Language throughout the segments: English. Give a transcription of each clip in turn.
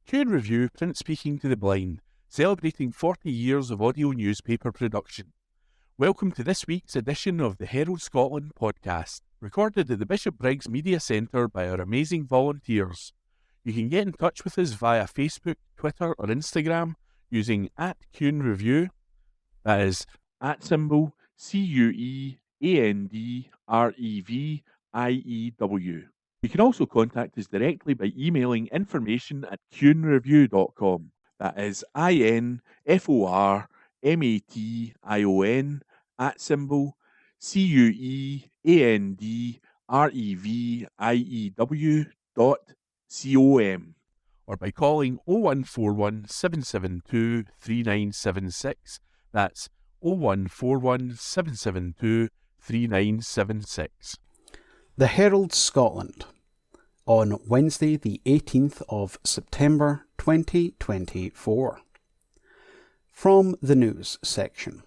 Q Review Print Speaking to the Blind, celebrating 40 years of audio newspaper production. Welcome to this week's edition of the Herald Scotland podcast, recorded at the Bishop Briggs Media Centre by our amazing volunteers. You can get in touch with us via Facebook, Twitter or Instagram using @CuneReview, that is @ CUEANDREVIEW. You can also contact us directly by emailing information@cunereview.com. That is INFORMATION @CUEANDREVIEW.com, or by calling 0141 772 3976. That's 0141 772 3976. The Herald Scotland, on Wednesday the 18th of September 2024. From the news section.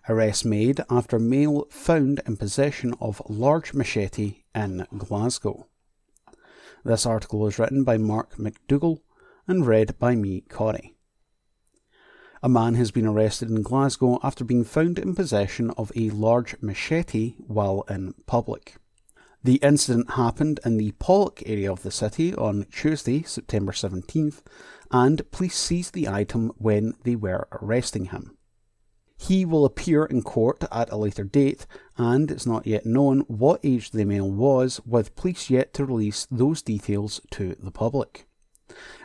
Arrest made after male found in possession of large machete in Glasgow. This article is written by Mark McDougall and read by me, Corey. A man has been arrested in Glasgow after being found in possession of a large machete while in public. The incident happened in the Pollok area of the city on Tuesday, September 17th, and police seized the item when they were arresting him. He will appear in court at a later date, and it's not yet known what age the male was, with police yet to release those details to the public.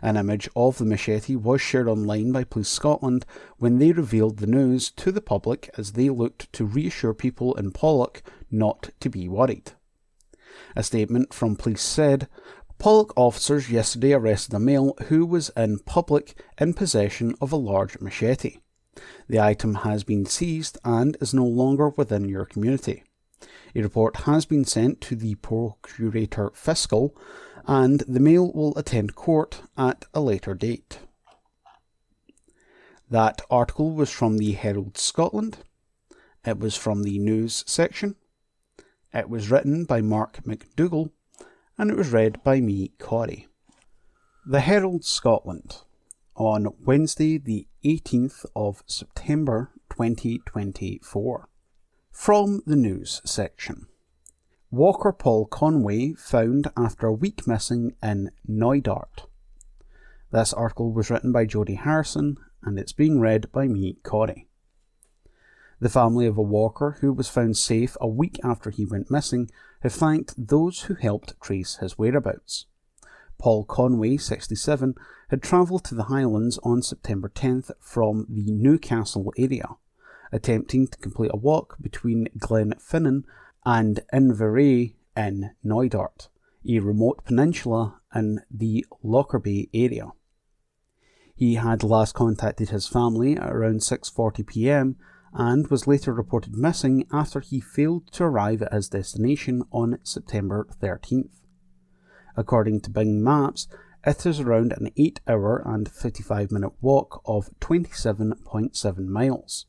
An image of the machete was shared online by Police Scotland when they revealed the news to the public as they looked to reassure people in Pollok not to be worried. A statement from police said, Pollok officers yesterday arrested a male who was in public in possession of a large machete. The item has been seized and is no longer within your community. A report has been sent to the Procurator Fiscal, and the male will attend court at a later date. That article was from the Herald Scotland. It was from the news section. It was written by Mark McDougall, and it was read by me, Corey. The Herald Scotland, on Wednesday the 18th of September 2024. From the news section. Walker Paul Conway found after a week missing in Knoydart. This article was written by Jodie Harrison, and it's being read by me, Corey. The family of a walker who was found safe a week after he went missing have thanked those who helped trace his whereabouts. Paul Conway, 67, had travelled to the Highlands on September 10th from the Newcastle area, attempting to complete a walk between Glenfinnan and Inverary in Knoydart, a remote peninsula in the Lockerbie area. He had last contacted his family at around 6:40 p.m, and was later reported missing after he failed to arrive at his destination on September 13th. According to Bing Maps, it is around an 8-hour and 55-minute walk of 27.7 miles.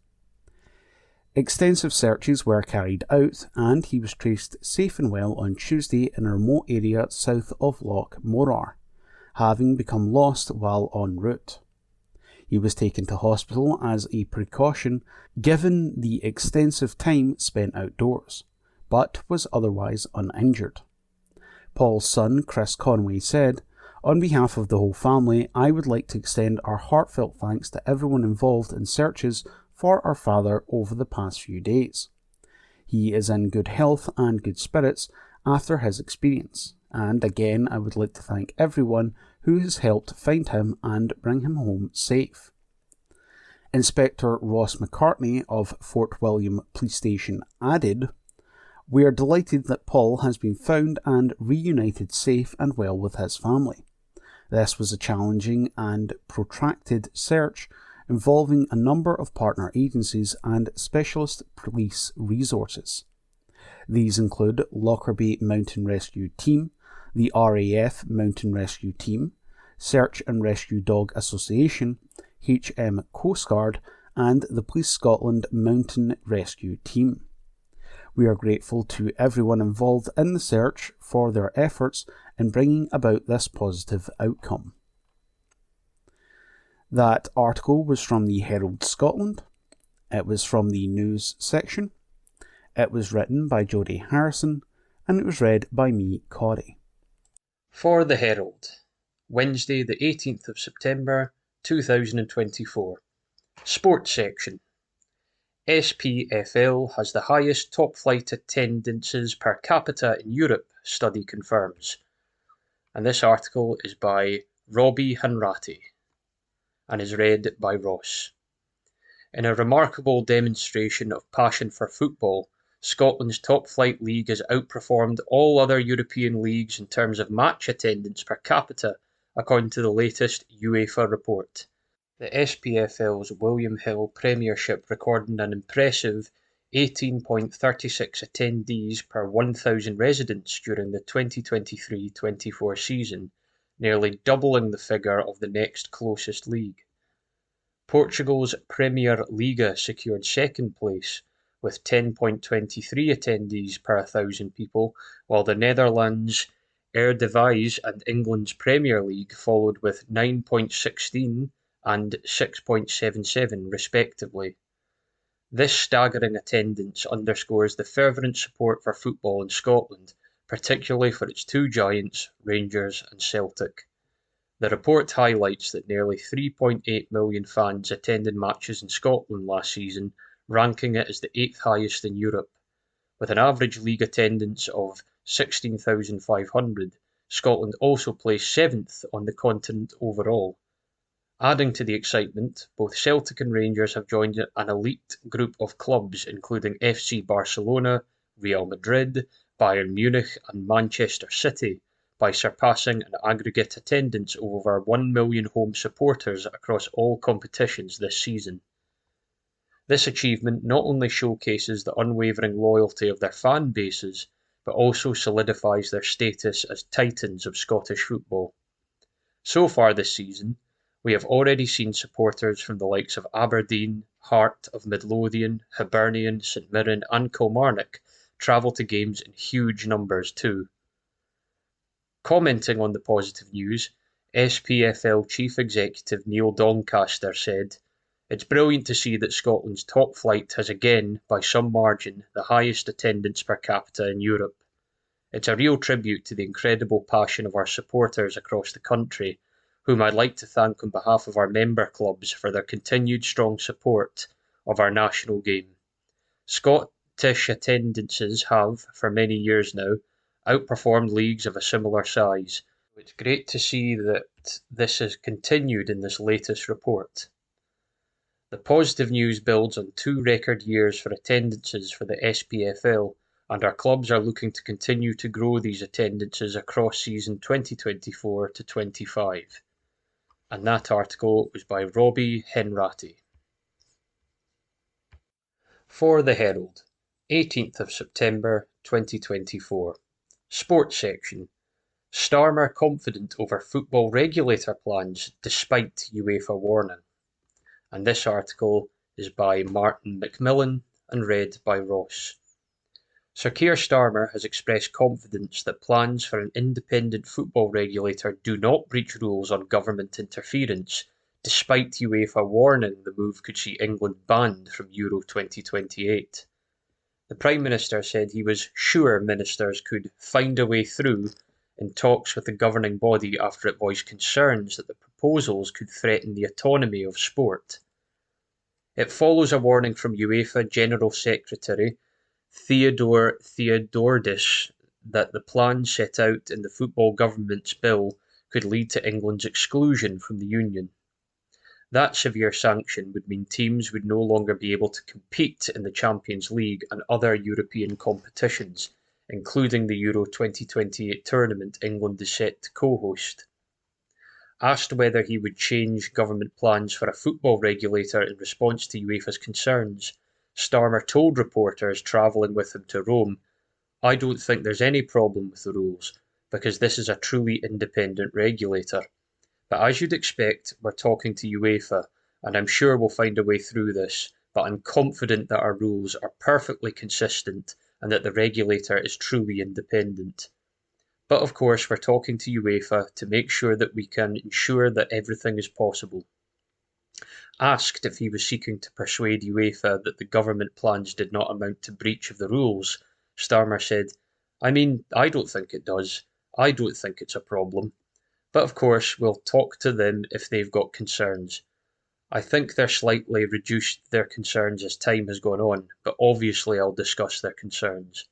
Extensive searches were carried out, and he was traced safe and well on Tuesday in a remote area south of Loch Morar, having become lost while en route. He was taken to hospital as a precaution given the extensive time spent outdoors, but was otherwise uninjured. Paul's son, Chris Conway, said, On behalf of the whole family, I would like to extend our heartfelt thanks to everyone involved in searches for our father over the past few days. He is in good health and good spirits after his experience, and again I would like to thank everyone who has helped find him and bring him home safe. Inspector Ross McCartney of Fort William Police Station added, We are delighted that Paul has been found and reunited safe and well with his family. This was a challenging and protracted search involving a number of partner agencies and specialist police resources. These include Lockerbie Mountain Rescue Team, the RAF Mountain Rescue Team, Search and Rescue Dog Association, HM Coast Guard, and the Police Scotland Mountain Rescue Team. We are grateful to everyone involved in the search for their efforts in bringing about this positive outcome. That article was from the Herald Scotland. It was from the news section. It was written by Jodie Harrison, and it was read by me, Corey. For the Herald, Wednesday the 18th of September 2024. Sports section. SPFL has the highest top-flight attendances per capita in Europe, study confirms. And this article is by Robbie Hanratty and is read by Ross. In a remarkable demonstration of passion for football, Scotland's top-flight league has outperformed all other European leagues in terms of match attendance per capita, according to the latest UEFA report. The SPFL's William Hill Premiership recorded an impressive 18.36 attendees per 1,000 residents during the 2023-24 season, nearly doubling the figure of the next closest league. Portugal's Premier Liga secured second place, with 10.23 attendees per 1,000 people, while the Netherlands' Eredivisie and England's Premier League followed with 9.16 and 6.77 respectively. This staggering attendance underscores the fervent support for football in Scotland, particularly for its two giants, Rangers and Celtic. The report highlights that nearly 3.8 million fans attended matches in Scotland last season, ranking it as the 8th highest in Europe. With an average league attendance of 16,500, Scotland also placed 7th on the continent overall. Adding to the excitement, both Celtic and Rangers have joined an elite group of clubs including FC Barcelona, Real Madrid, Bayern Munich and Manchester City, by surpassing an aggregate attendance of over 1 million home supporters across all competitions this season. This achievement not only showcases the unwavering loyalty of their fan bases, but also solidifies their status as titans of Scottish football. So far this season, we have already seen supporters from the likes of Aberdeen, Heart of Midlothian, Hibernian, St Mirren and Kilmarnock travel to games in huge numbers too. Commenting on the positive news, SPFL Chief Executive Neil Doncaster said, "It's brilliant to see that Scotland's top flight has again, by some margin, the highest attendance per capita in Europe. It's a real tribute to the incredible passion of our supporters across the country, whom I'd like to thank on behalf of our member clubs for their continued strong support of our national game. Scottish attendances have, for many years now, outperformed leagues of a similar size. It's great to see that this has continued in this latest report." The positive news builds on 2 record years for attendances for the SPFL, and our clubs are looking to continue to grow these attendances across season 2024-25. And that article was by Robbie Hanratty. For the Herald, 18th of September 2024. Sports section. Starmer confident over football regulator plans despite UEFA warning. And this article is by Martin McMillan and read by Ross. Sir Keir Starmer has expressed confidence that plans for an independent football regulator do not breach rules on government interference, despite UEFA warning the move could see England banned from Euro 2028. The Prime Minister said he was sure ministers could find a way through in talks with the governing body after it voiced concerns that the proposals could threaten the autonomy of sport. It follows a warning from UEFA General Secretary Theodore Theodoridis that the plan set out in the Football Government's Bill could lead to England's exclusion from the Union. That severe sanction would mean teams would no longer be able to compete in the Champions League and other European competitions, including the Euro 2028 tournament England is set to co-host. Asked whether he would change government plans for a football regulator in response to UEFA's concerns, Starmer told reporters travelling with him to Rome, "I don't think there's any problem with the rules, because this is a truly independent regulator. But as you'd expect, we're talking to UEFA, and I'm sure we'll find a way through this, but I'm confident that our rules are perfectly consistent and that the regulator is truly independent. But of course, we're talking to UEFA to make sure that we can ensure that everything is possible." Asked if he was seeking to persuade UEFA that the government plans did not amount to breach of the rules, Starmer said, "I mean, I don't think it does. I don't think it's a problem. But of course, we'll talk to them if they've got concerns. I think they're slightly reduced their concerns as time has gone on, but obviously I'll discuss their concerns."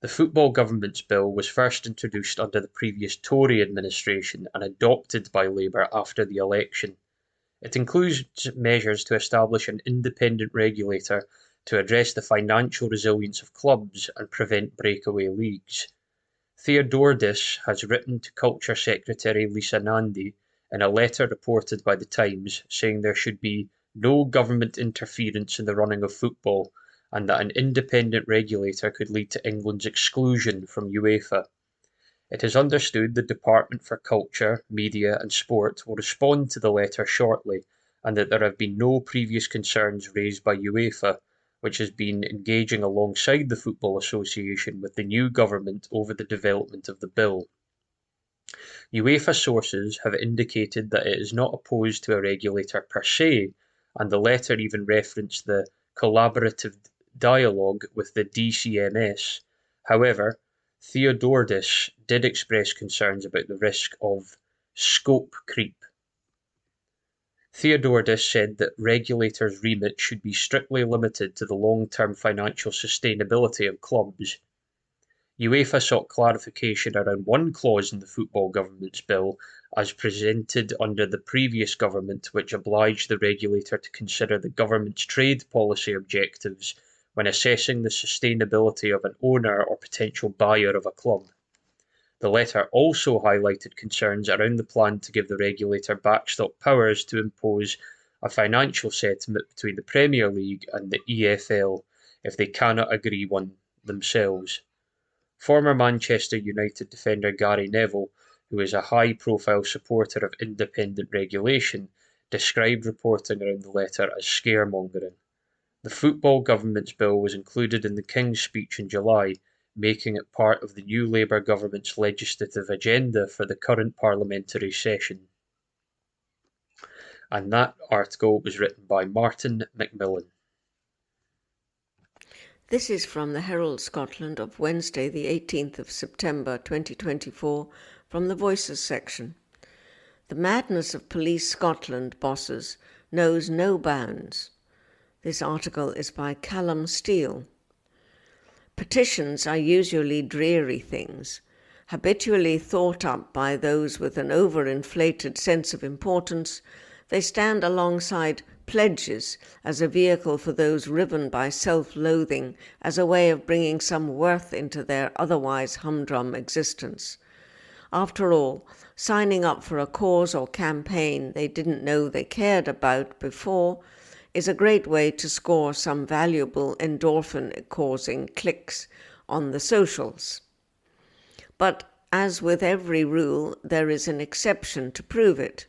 The Football Government's Bill was first introduced under the previous Tory administration and adopted by Labour after the election. It includes measures to establish an independent regulator to address the financial resilience of clubs and prevent breakaway leagues. Theodoridis has written to Culture Secretary Lisa Nandy in a letter reported by The Times saying there should be no government interference in the running of football and that an independent regulator could lead to England's exclusion from UEFA. It is understood the Department for Culture, Media and Sport will respond to the letter shortly, and that there have been no previous concerns raised by UEFA, which has been engaging alongside the Football Association with the new government over the development of the bill. UEFA sources have indicated that it is not opposed to a regulator per se, and the letter even referenced the collaborative dialogue with the DCMS. However, Theodoridis did express concerns about the risk of scope creep. Theodoridis said that regulators' remit should be strictly limited to the long-term financial sustainability of clubs. UEFA sought clarification around one clause in the Football Government's Bill as presented under the previous government, which obliged the regulator to consider the government's trade policy objectives when assessing the sustainability of an owner or potential buyer of a club. The letter also highlighted concerns around the plan to give the regulator backstop powers to impose a financial settlement between the Premier League and the EFL if they cannot agree one themselves. Former Manchester United defender Gary Neville, who is a high-profile supporter of independent regulation, described reporting around the letter as scaremongering. The Football Government's Bill was included in the King's Speech in July, making it part of the new Labour government's legislative agenda for the current parliamentary session. And that article was written by Martin Macmillan. This is from the Herald Scotland of Wednesday, the 18th of September 2024, from the Voices section. The madness of Police Scotland bosses knows no bounds. This article is by Callum Steele. Petitions are usually dreary things, habitually thought up by those with an overinflated sense of importance. They stand alongside pledges as a vehicle for those riven by self-loathing, as a way of bringing some worth into their otherwise humdrum existence. After all, signing up for a cause or campaign they didn't know they cared about before is a great way to score some valuable endorphin-causing clicks on the socials. But as with every rule, there is an exception to prove it.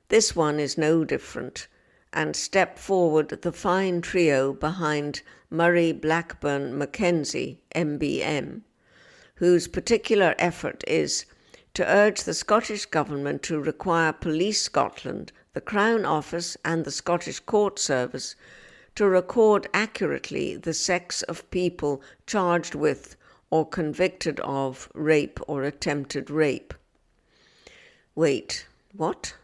This one is no different, and step forward the fine trio behind Murray Blackburn Mackenzie, MBM, whose particular effort is to urge the Scottish Government to require Police Scotland, the Crown Office and the Scottish Court Service to record accurately the sex of people charged with or convicted of rape or attempted rape. Wait, what?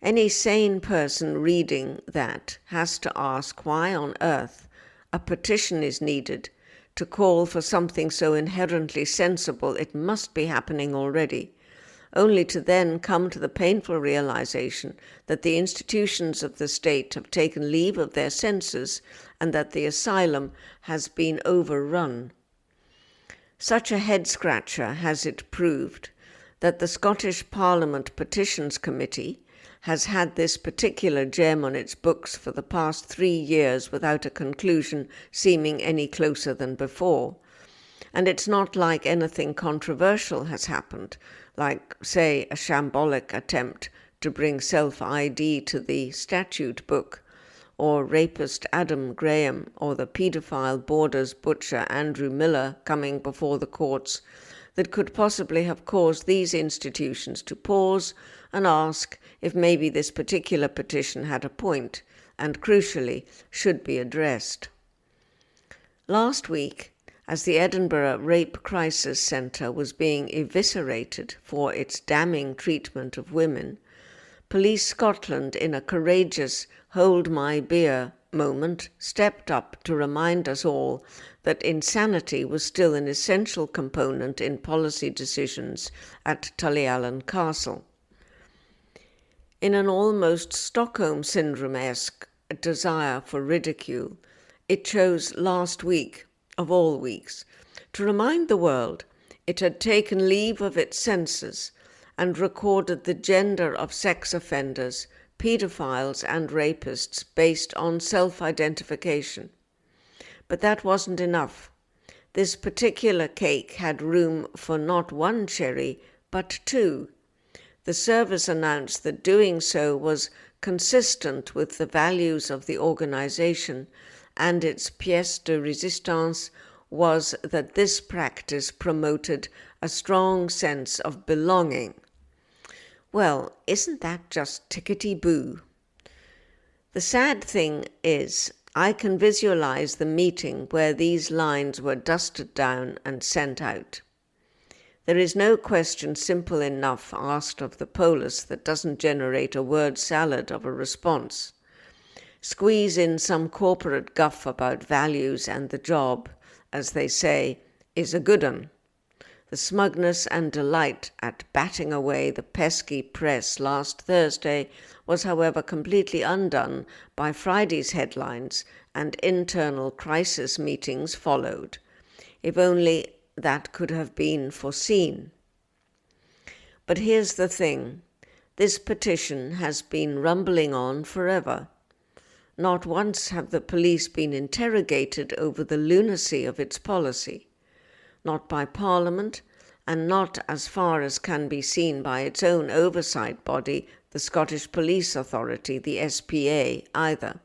Any sane person reading that has to ask why on earth a petition is needed to call for something so inherently sensible it must be happening already, only to then come to the painful realization that the institutions of the state have taken leave of their senses and that the asylum has been overrun. Such a head-scratcher has it proved that the Scottish Parliament Petitions Committee has had this particular gem on its books for the past 3 years without a conclusion seeming any closer than before. And it's not like anything controversial has happened, like, say, a shambolic attempt to bring self-ID to the statute book, or rapist Adam Graham, or the paedophile Borders butcher Andrew Miller coming before the courts that could possibly have caused these institutions to pause and ask if maybe this particular petition had a point and, crucially, should be addressed. Last week, as the Edinburgh Rape Crisis Centre was being eviscerated for its damning treatment of women, Police Scotland, in a courageous hold my beer moment, stepped up to remind us all that insanity was still an essential component in policy decisions at Tullyallen Castle. In an almost Stockholm Syndrome-esque desire for ridicule, it chose last week, of all weeks, to remind the world it had taken leave of its senses and recorded the gender of sex offenders, paedophiles and rapists based on self-identification. But that wasn't enough. This particular cake had room for not one cherry, but two. The service announced that doing so was consistent with the values of the organization, and its pièce de résistance was that this practice promoted a strong sense of belonging. Well, isn't that just tickety-boo? The sad thing is, I can visualize the meeting where these lines were dusted down and sent out. There is no question simple enough asked of the polis that doesn't generate a word salad of a response. Squeeze in some corporate guff about values and the job, as they say, is a good 'un. The smugness and delight at batting away the pesky press last Thursday was, however, completely undone by Friday's headlines, and internal crisis meetings followed. If only that could have been foreseen. But here's the thing. This petition has been rumbling on forever. Not once have the police been interrogated over the lunacy of its policy. Not by Parliament, and not, as far as can be seen, by its own oversight body, the Scottish Police Authority, the SPA, either.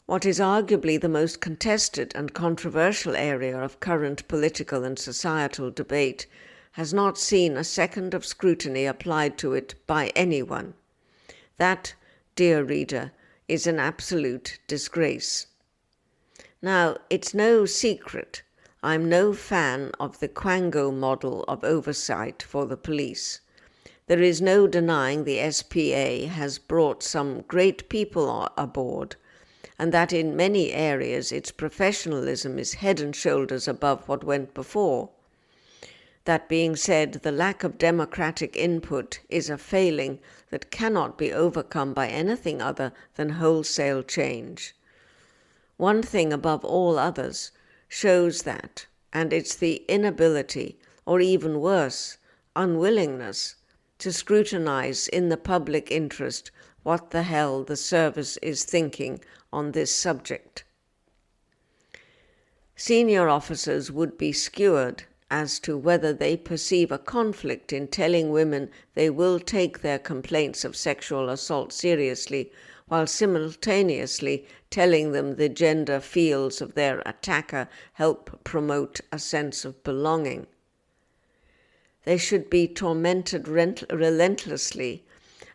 What is arguably the most contested and controversial area of current political and societal debate has not seen a second of scrutiny applied to it by anyone. That, dear reader, is an absolute disgrace. Now, it's no secret I'm no fan of the Quango model of oversight for the police. There is no denying the SPA has brought some great people aboard, and that in many areas its professionalism is head and shoulders above what went before. That being said, the lack of democratic input is a failing that cannot be overcome by anything other than wholesale change. One thing above all others shows that, and it's the inability, or even worse, unwillingness, to scrutinize in the public interest what the hell the service is thinking on this subject. Senior officers would be skewered as to whether they perceive a conflict in telling women they will take their complaints of sexual assault seriously, while simultaneously telling them the gender fields of their attacker help promote a sense of belonging. They should be tormented relentlessly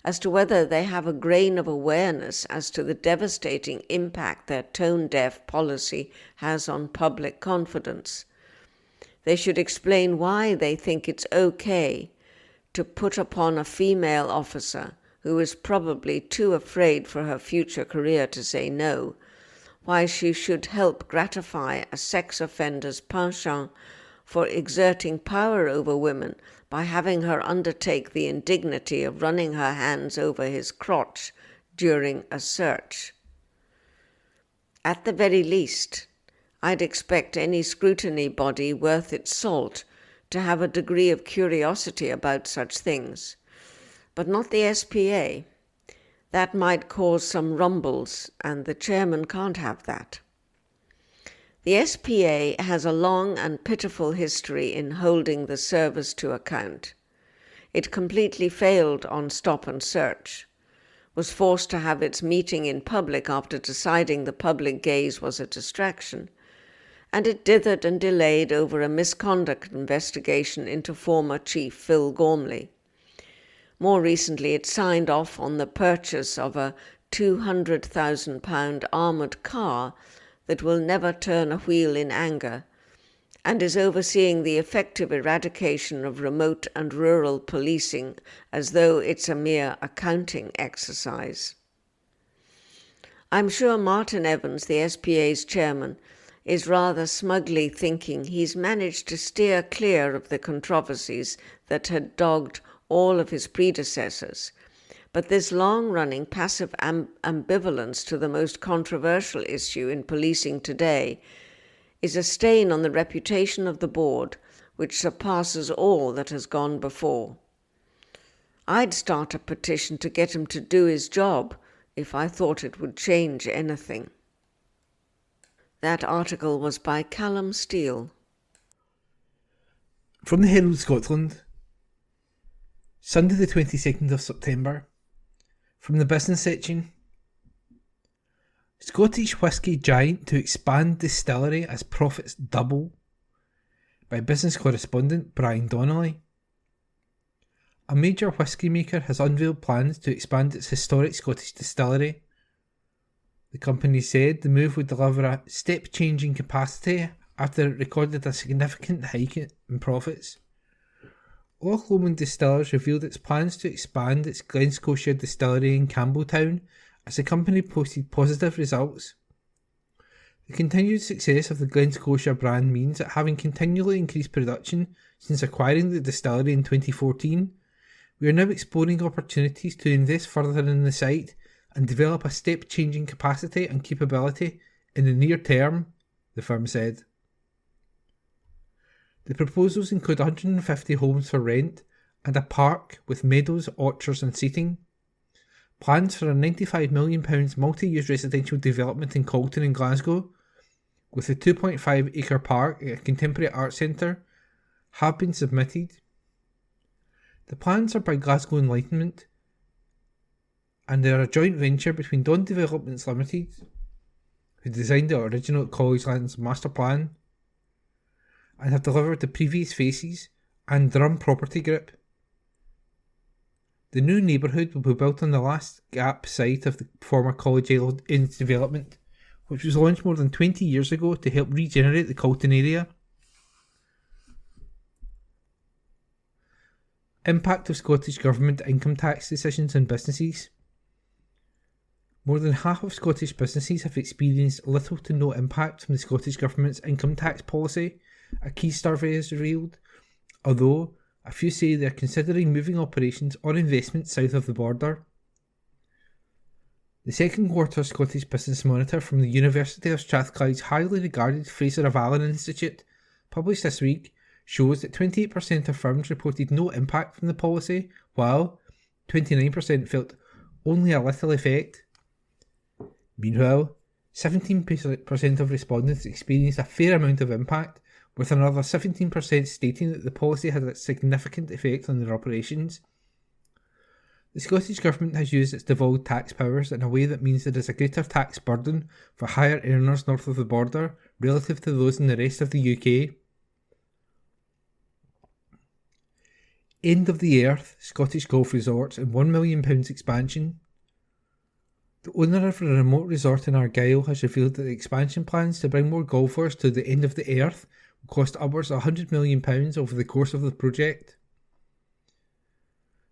as to whether they have a grain of awareness as to the devastating impact their tone-deaf policy has on public confidence. They should explain why they think it's okay to put upon a female officer who is probably too afraid for her future career to say no, why she should help gratify a sex offender's penchant for exerting power over women by having her undertake the indignity of running her hands over his crotch during a search. At the very least, I'd expect any scrutiny body worth its salt to have a degree of curiosity about such things, but not the SPA. That might cause some rumbles, and the chairman can't have that. The SPA has a long and pitiful history in holding the service to account. It completely failed on stop and search, was forced to have its meeting in public after deciding the public gaze was a distraction, and it dithered and delayed over a misconduct investigation into former Chief Phil Gormley. More recently, it signed off on the purchase of a £200,000 armoured car that will never turn a wheel in anger, and is overseeing the effective eradication of remote and rural policing as though it's a mere accounting exercise. I'm sure Martin Evans, the SPA's chairman, is rather smugly thinking he's managed to steer clear of the controversies that had dogged all of his predecessors. But this long-running passive ambivalence to the most controversial issue in policing today is a stain on the reputation of the board which surpasses all that has gone before. I'd start a petition to get him to do his job if I thought it would change anything. That article was by Callum Steele. From the Herald Scotland, Sunday the 22nd of September, from the business section. Scottish whisky giant to expand distillery as profits double, by business correspondent Brian Donnelly. A major whisky maker has unveiled plans to expand its historic Scottish distillery. The company said the move would deliver a step change in capacity after it recorded a significant hike in profits. Loch Lomond Distillers revealed its plans to expand its Glen Scotia distillery in Campbelltown as the company posted positive results. The continued success of the Glen Scotia brand means that, having continually increased production since acquiring the distillery in 2014, we are now exploring opportunities to invest further in the site and develop a step-changing capacity and capability in the near term, the firm said. The proposals include 150 homes for rent and a park with meadows, orchards and seating. Plans for a £95 million multi-use residential development in Colton in Glasgow, with a 2.5 acre park at a contemporary art centre, have been submitted. The plans are by Glasgow Enlightenment, and they are a joint venture between Dawn Developments Limited, who designed the original Collegelands master plan, and have delivered the previous phases, and Drum Property Group. The new neighbourhood will be built on the last gap site of the former College Ends development, which was launched more than 20 years ago to help regenerate the Colton area. Impact of Scottish Government income tax decisions on businesses. More than half of Scottish businesses have experienced little to no impact from the Scottish Government's income tax policy, a key survey has revealed, although a few say they are considering moving operations or investments south of the border. The second quarter Scottish Business Monitor from the University of Strathclyde's highly regarded Fraser of Allen Institute, published this week, shows that 28% of firms reported no impact from the policy, while 29% felt only a little effect. Meanwhile, 17% of respondents experienced a fair amount of impact, with another 17% stating that the policy had a significant effect on their operations. The Scottish Government has used its devolved tax powers in a way that means there is a greater tax burden for higher earners north of the border relative to those in the rest of the UK. End of the Earth, Scottish Golf Resorts and £1 million expansion. The owner of a remote resort in Argyll has revealed that the expansion plans to bring more golfers to the end of the earth will cost upwards of £100 million over the course of the project.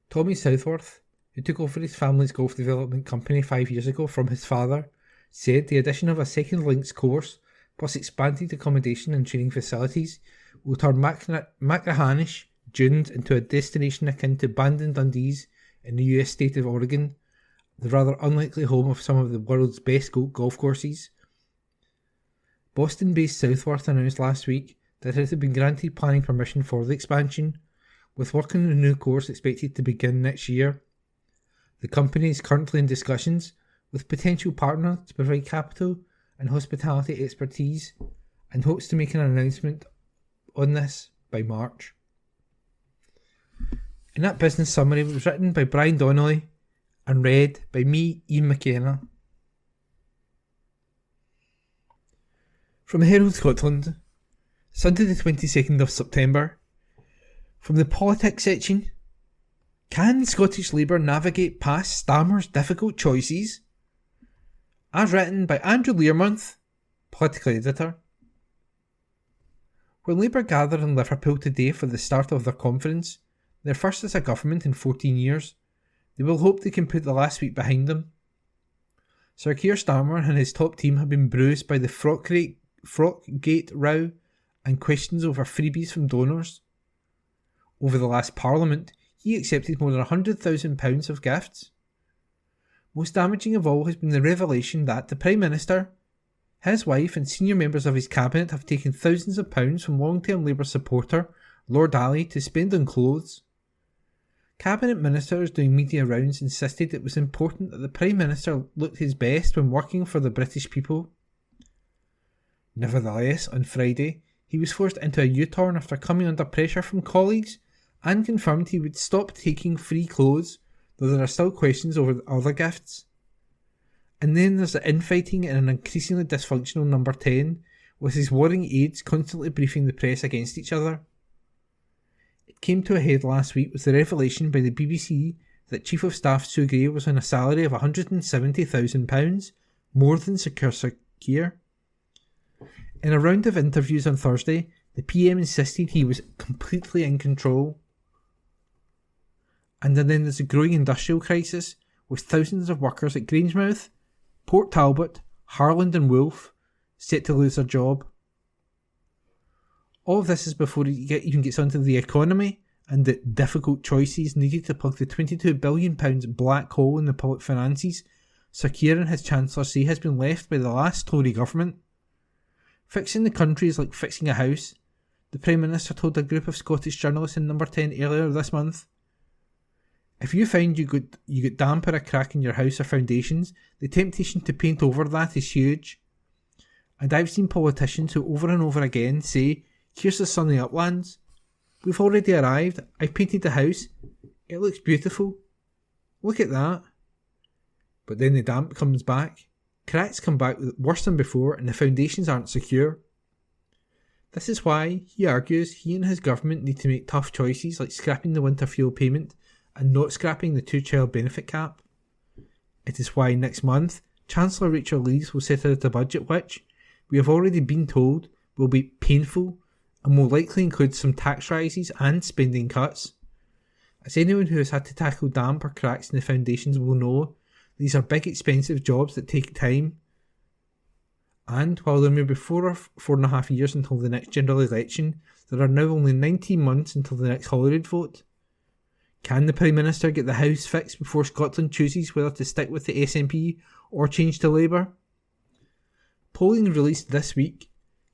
Tommy Southworth, who took over his family's golf development company 5 years ago from his father, said the addition of a second links course, plus expanded accommodation and training facilities, will turn Machrihanish Dunes into a destination akin to Bandon Dundee's in the US state of Oregon, the rather unlikely home of some of the world's best golf courses. Boston-based Southworth announced last week that it had been granted planning permission for the expansion, with work on the new course expected to begin next year. The company is currently in discussions with potential partners to provide capital and hospitality expertise, and hopes to make an announcement on this by March. And that business summary was written by Brian Donnelly and read by me, Ian McKenna. From the Herald Scotland, Sunday the 22nd of September. From the politics section, can Scottish Labour navigate past Starmer's difficult choices? As written by Andrew Learmonth, political editor. When Labour gather in Liverpool today for the start of their conference, their first as a government in 14 years, they will hope they can put the last week behind them. Sir Keir Starmer and his top team have been bruised by the Frockgate row and questions over freebies from donors. Over the last Parliament, he accepted more than £100,000 of gifts. Most damaging of all has been the revelation that the Prime Minister, his wife and senior members of his cabinet have taken thousands of pounds from long-term Labour supporter Lord Ali to spend on clothes. Cabinet ministers doing media rounds insisted it was important that the Prime Minister looked his best when working for the British people. Nevertheless, on Friday, he was forced into a U-turn after coming under pressure from colleagues and confirmed he would stop taking free clothes, though there are still questions over other gifts. And then there's the infighting in an increasingly dysfunctional Number 10, with his warring aides constantly briefing the press against each other. It came to a head last week with the revelation by the BBC that Chief of Staff Sue Gray was on a salary of £170,000, more than Sir Keir. In a round of interviews on Thursday, the PM insisted he was completely in control. And then there's a growing industrial crisis, with thousands of workers at Grangemouth, Port Talbot, Harland and Wolff set to lose their job. All of this is before he even gets onto the economy and the difficult choices needed to plug the £22 billion black hole in the public finances Sir Keir and his Chancellor say has been left by the last Tory government. Fixing the country is like fixing a house, the Prime Minister told a group of Scottish journalists in Number 10 earlier this month. If you find you got damp or a crack in your house or foundations, the temptation to paint over that is huge. And I've seen politicians who over and over again say, here's the sunny uplands. We've already arrived. I've painted the house. It looks beautiful. Look at that. But then the damp comes back. Cracks come back worse than before and the foundations aren't secure. This is why, he argues, he and his government need to make tough choices like scrapping the winter fuel payment and not scrapping the two-child benefit cap. It is why next month, Chancellor Rachel Reeves will set out a budget which, we have already been told, will be painful and will likely include some tax rises and spending cuts. As anyone who has had to tackle damp or cracks in the foundations will know, these are big expensive jobs that take time. And while there may be 4.5 years until the next general election, there are now only 19 months until the next Holyrood vote. Can the Prime Minister get the House fixed before Scotland chooses whether to stick with the SNP or change to Labour? Polling released this week,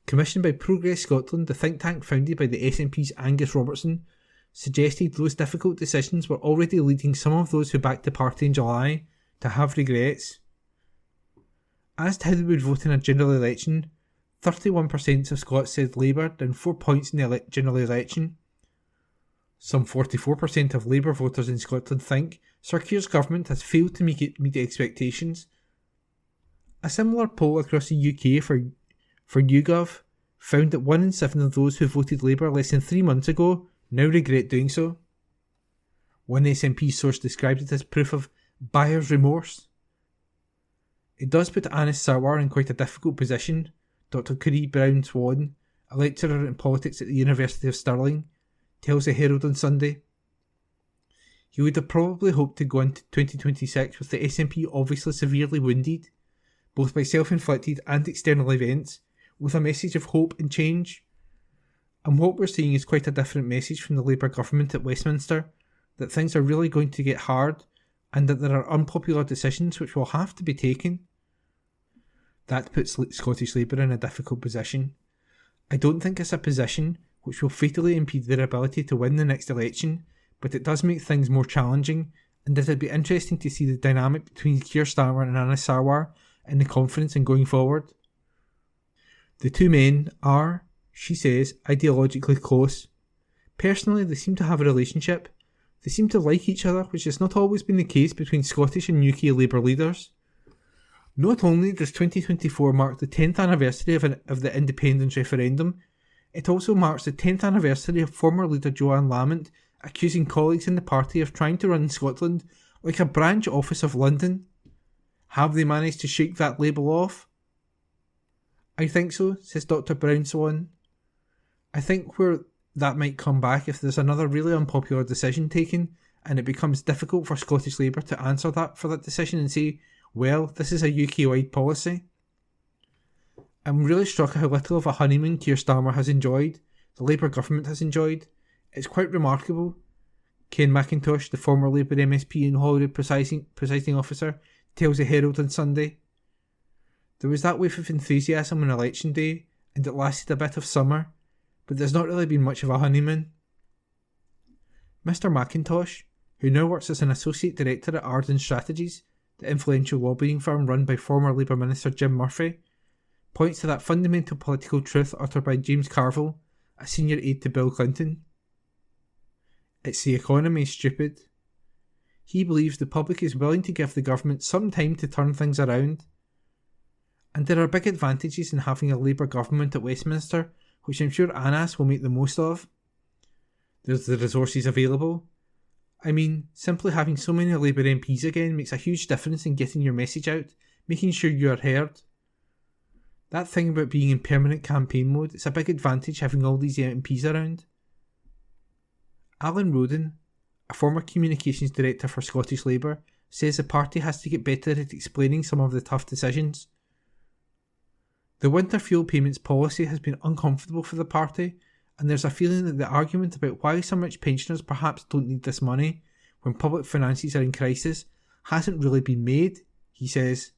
commissioned by Progress Scotland, the think tank founded by the SNP's Angus Robertson, suggested those difficult decisions were already leading some of those who backed the party in July to have regrets. As to how they would vote in a general election, 31% of Scots said Labour, down 4 points in the general election. Some 44% of Labour voters in Scotland think Sir Keir's government has failed to meet expectations. A similar poll across the UK for YouGov found that 1 in 7 of those who voted Labour less than 3 months ago now regret doing so. One SNP source described it as proof of buyer's remorse. It does put Anis Sarwar in quite a difficult position, Dr. Currie Brown Swan, a lecturer in politics at the University of Stirling, tells the Herald on Sunday. He would have probably hoped to go into 2026 with the SNP obviously severely wounded, both by self-inflicted and external events, with a message of hope and change. And what we're seeing is quite a different message from the Labour government at Westminster, that things are really going to get hard and that there are unpopular decisions which will have to be taken. That puts Scottish Labour in a difficult position. I don't think it's a position which will fatally impede their ability to win the next election, but it does make things more challenging, and it'd be interesting to see the dynamic between Keir Starmer and Anis Sarwar in the conference and going forward. The two men are, she says, ideologically close. Personally, they seem to have a relationship. They seem to like each other, which has not always been the case between Scottish and UK Labour leaders. Not only does 2024 mark the 10th anniversary of the independence referendum, it also marks the 10th anniversary of former leader Joanne Lamont accusing colleagues in the party of trying to run Scotland like a branch office of London. Have they managed to shake that label off? I think so, says Dr. Brownswan. I think where that might come back if there's another really unpopular decision taken and it becomes difficult for Scottish Labour to answer that for that decision and say, well, this is a UK-wide policy. I'm really struck at how little of a honeymoon Keir Starmer has enjoyed, the Labour government has enjoyed. It's quite remarkable. Ken McIntosh, the former Labour MSP and Holyrood presiding officer, tells the Herald on Sunday. There was that wave of enthusiasm on election day, and it lasted a bit of summer, but there's not really been much of a honeymoon. Mr. McIntosh, who now works as an associate director at Arden Strategies, the influential lobbying firm run by former Labour Minister Jim Murphy, points to that fundamental political truth uttered by James Carville, a senior aide to Bill Clinton. It's the economy, stupid. He believes the public is willing to give the government some time to turn things around. And there are big advantages in having a Labour government at Westminster, which I'm sure Anas will make the most of. There's the resources available. I mean, simply having so many Labour MPs again makes a huge difference in getting your message out, making sure you are heard. That thing about being in permanent campaign mode, it's a big advantage having all these MPs around. Alan Roden, a former communications director for Scottish Labour, says the party has to get better at explaining some of the tough decisions. The winter fuel payments policy has been uncomfortable for the party, and there's a feeling that the argument about why some rich pensioners perhaps don't need this money when public finances are in crisis hasn't really been made, he says.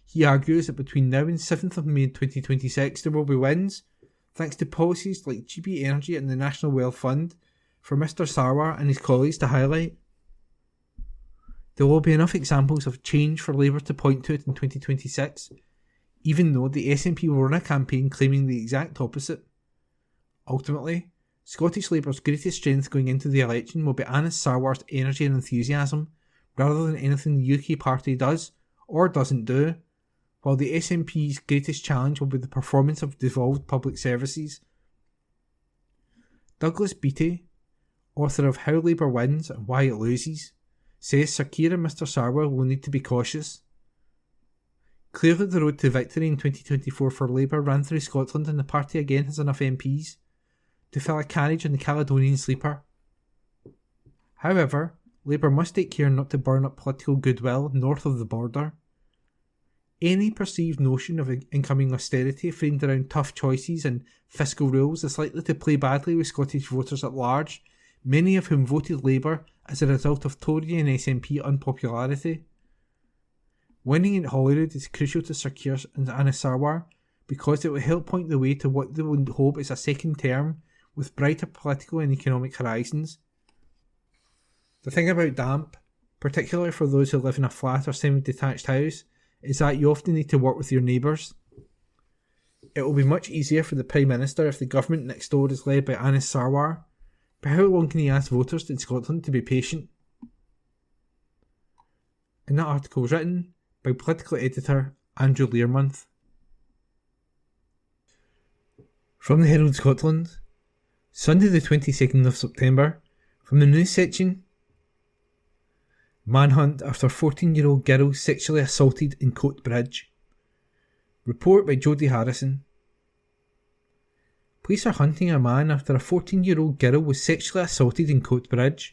He argues that between now and 7th of May 2026 there will be wins, thanks to policies like GB Energy and the National Wealth Fund, for Mr. Sarwar and his colleagues to highlight. There will be enough examples of change for Labour to point to it in 2026, even though the SNP will run a campaign claiming the exact opposite. Ultimately, Scottish Labour's greatest strength going into the election will be Anas Sarwar's energy and enthusiasm, rather than anything the UK party does or doesn't do, while the SNP's greatest challenge will be the performance of devolved public services. Douglas Beattie, author of How Labour Wins and Why It Loses, says Sir Keir and Mr. Sarwar will need to be cautious. Clearly the road to victory in 2024 for Labour ran through Scotland, and the party again has enough MPs to fill a carriage on the Caledonian sleeper. However, Labour must take care not to burn up political goodwill north of the border. Any perceived notion of incoming austerity framed around tough choices and fiscal rules is likely to play badly with Scottish voters at large, many of whom voted Labour as a result of Tory and SNP unpopularity. Winning in Holyrood is crucial to Sir Keir and Anas Sarwar because it will help point the way to what they will hope is a second term with brighter political and economic horizons. The thing about damp, particularly for those who live in a flat or semi-detached house, is that you often need to work with your neighbours. It will be much easier for the Prime Minister if the government next door is led by Anas Sarwar, but how long can he ask voters in Scotland to be patient? And that article was written by political editor Andrew Learmonth. From the Herald Scotland, Sunday the 22nd of September, from the news section. Manhunt after 14-year-old girl sexually assaulted in Coatbridge. Report by Jodie Harrison. Police are hunting a man after a 14-year-old girl was sexually assaulted in Coatbridge.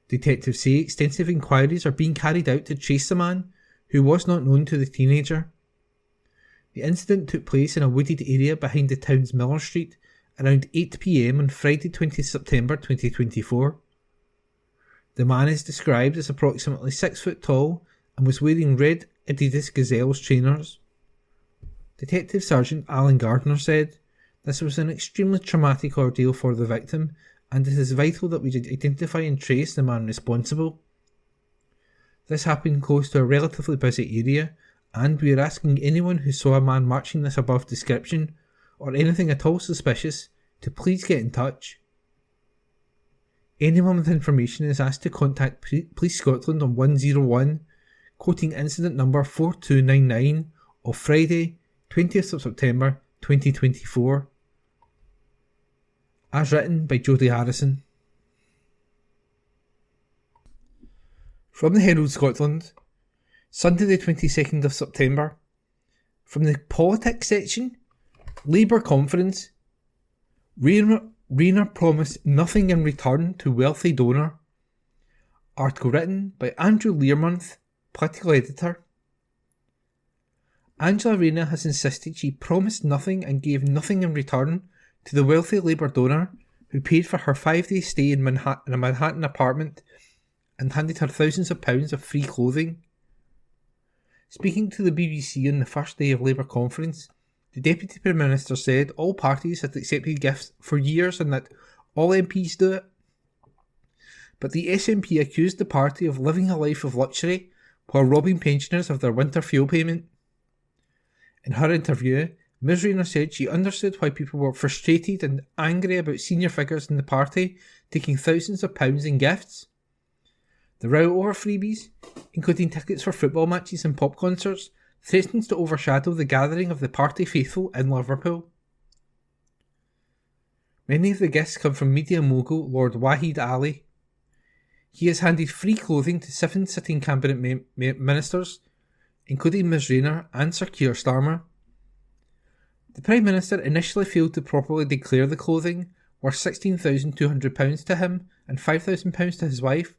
Detectives say extensive inquiries are being carried out to trace the man, who was not known to the teenager. The incident took place in a wooded area behind the town's Miller Street around 8 p.m. on Friday 20 September 2024. The man is described as approximately 6 foot tall and was wearing red Adidas Gazelles trainers. Detective Sergeant Alan Gardner said, "This was an extremely traumatic ordeal for the victim, and it is vital that we identify and trace the man responsible. This happened close to a relatively busy area, and we are asking anyone who saw a man matching this above description, or anything at all suspicious, to please get in touch. Anyone with information is asked to contact Police Scotland on 101, quoting incident number 4299 of Friday, 20th of September 2024. As written by Jodie Harrison. From the Herald Scotland, Sunday the 22nd of September. From the politics section, Labour conference. Rayner promised nothing in return to wealthy donor. Article written by Andrew Learmonth, political editor. Angela Rayner has insisted she promised nothing and gave nothing in return to the wealthy Labour donor who paid for her 5-day stay in a Manhattan apartment and handed her thousands of pounds of free clothing. Speaking to the BBC on the first day of Labour conference, the Deputy Prime Minister said all parties had accepted gifts for years and that all MPs do it. But the SNP accused the party of living a life of luxury while robbing pensioners of their winter fuel payment. In her interview, Ms Rayner said she understood why people were frustrated and angry about senior figures in the party taking thousands of pounds in gifts. The row over freebies, including tickets for football matches and pop concerts, threatens to overshadow the gathering of the party faithful in Liverpool. Many of the gifts come from media mogul Lord Wahid Ali. He has handed free clothing to 7 sitting cabinet ministers, including Ms Rayner and Sir Keir Starmer. The Prime Minister initially failed to properly declare the clothing, worth £16,200 to him and £5,000 to his wife.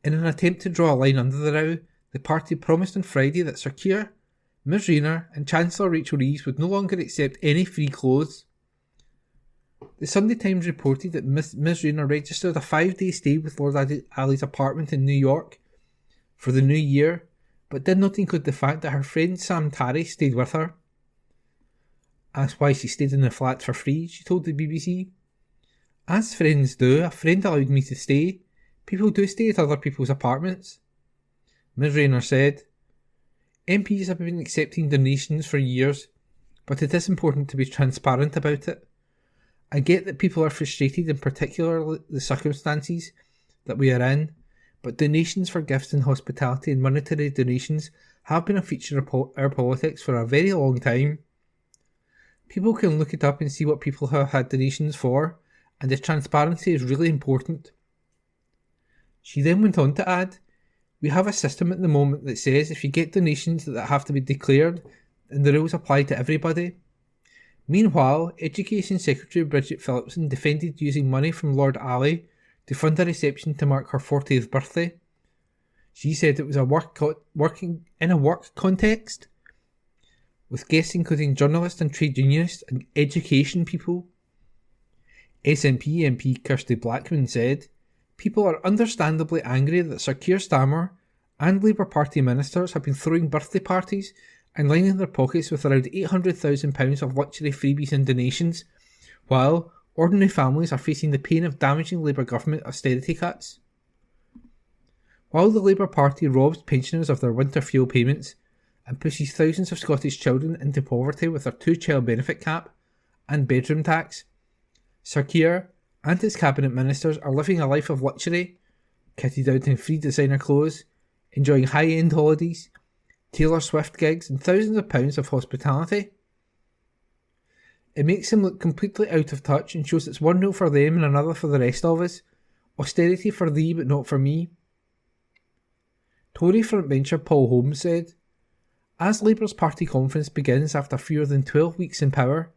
In an attempt to draw a line under the row, the party promised on Friday that Sir Keir, Ms Rayner and Chancellor Rachel Reeves would no longer accept any free clothes. The Sunday Times reported that Ms Rayner registered a 5-day stay with Lord Ali's apartment in New York for the new year, but did not include the fact that her friend Sam Tarry stayed with her. Asked why she stayed in the flat for free, she told the BBC, "As friends do, a friend allowed me to stay. People do stay at other people's apartments." Ms Rayner said, "MPs have been accepting donations for years, but it is important to be transparent about it. I get that people are frustrated, in particular the circumstances that we are in, but donations for gifts and hospitality and monetary donations have been a feature of our politics for a very long time. People can look it up and see what people have had donations for, and the transparency is really important." She then went on to add, "We have a system at the moment that says if you get donations that have to be declared, then the rules apply to everybody." Meanwhile, Education Secretary Bridget Phillipson defended using money from Lord Ali to fund a reception to mark her 40th birthday. She said it was working in a work context, with guests including journalists and trade unionists and education people. SNP MP Kirsty Blackman said, "People are understandably angry that Sir Keir Starmer and Labour Party ministers have been throwing birthday parties and lining their pockets with around £800,000 of luxury freebies and donations, while ordinary families are facing the pain of damaging Labour government austerity cuts. While the Labour Party robs pensioners of their winter fuel payments and pushes thousands of Scottish children into poverty with their 2-child benefit cap and bedroom tax, Sir Keir and his cabinet ministers are living a life of luxury, kitted out in free designer clothes, enjoying high-end holidays, Taylor Swift gigs and thousands of pounds of hospitality. It makes him look completely out of touch and shows it's one rule for them and another for the rest of us. Austerity for thee but not for me." Tory frontbencher Paul Holmes said, "As Labour's party conference begins after fewer than 12 weeks in power,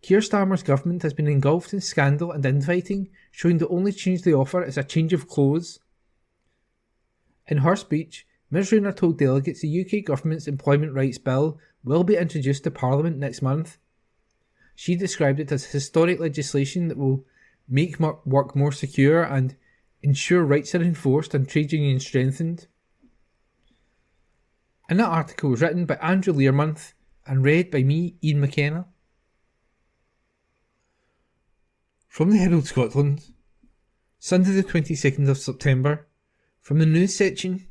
Keir Starmer's government has been engulfed in scandal and infighting, showing the only change they offer is a change of clothes." In her speech, Ms Rayner told delegates the UK government's Employment Rights Bill will be introduced to Parliament next month. She described it as historic legislation that will make work more secure and ensure rights are enforced and trade unions strengthened. And that article was written by Andrew Learmonth and read by me, Ian McKenna. From the Herald Scotland, Sunday the 22nd of September, from the news section.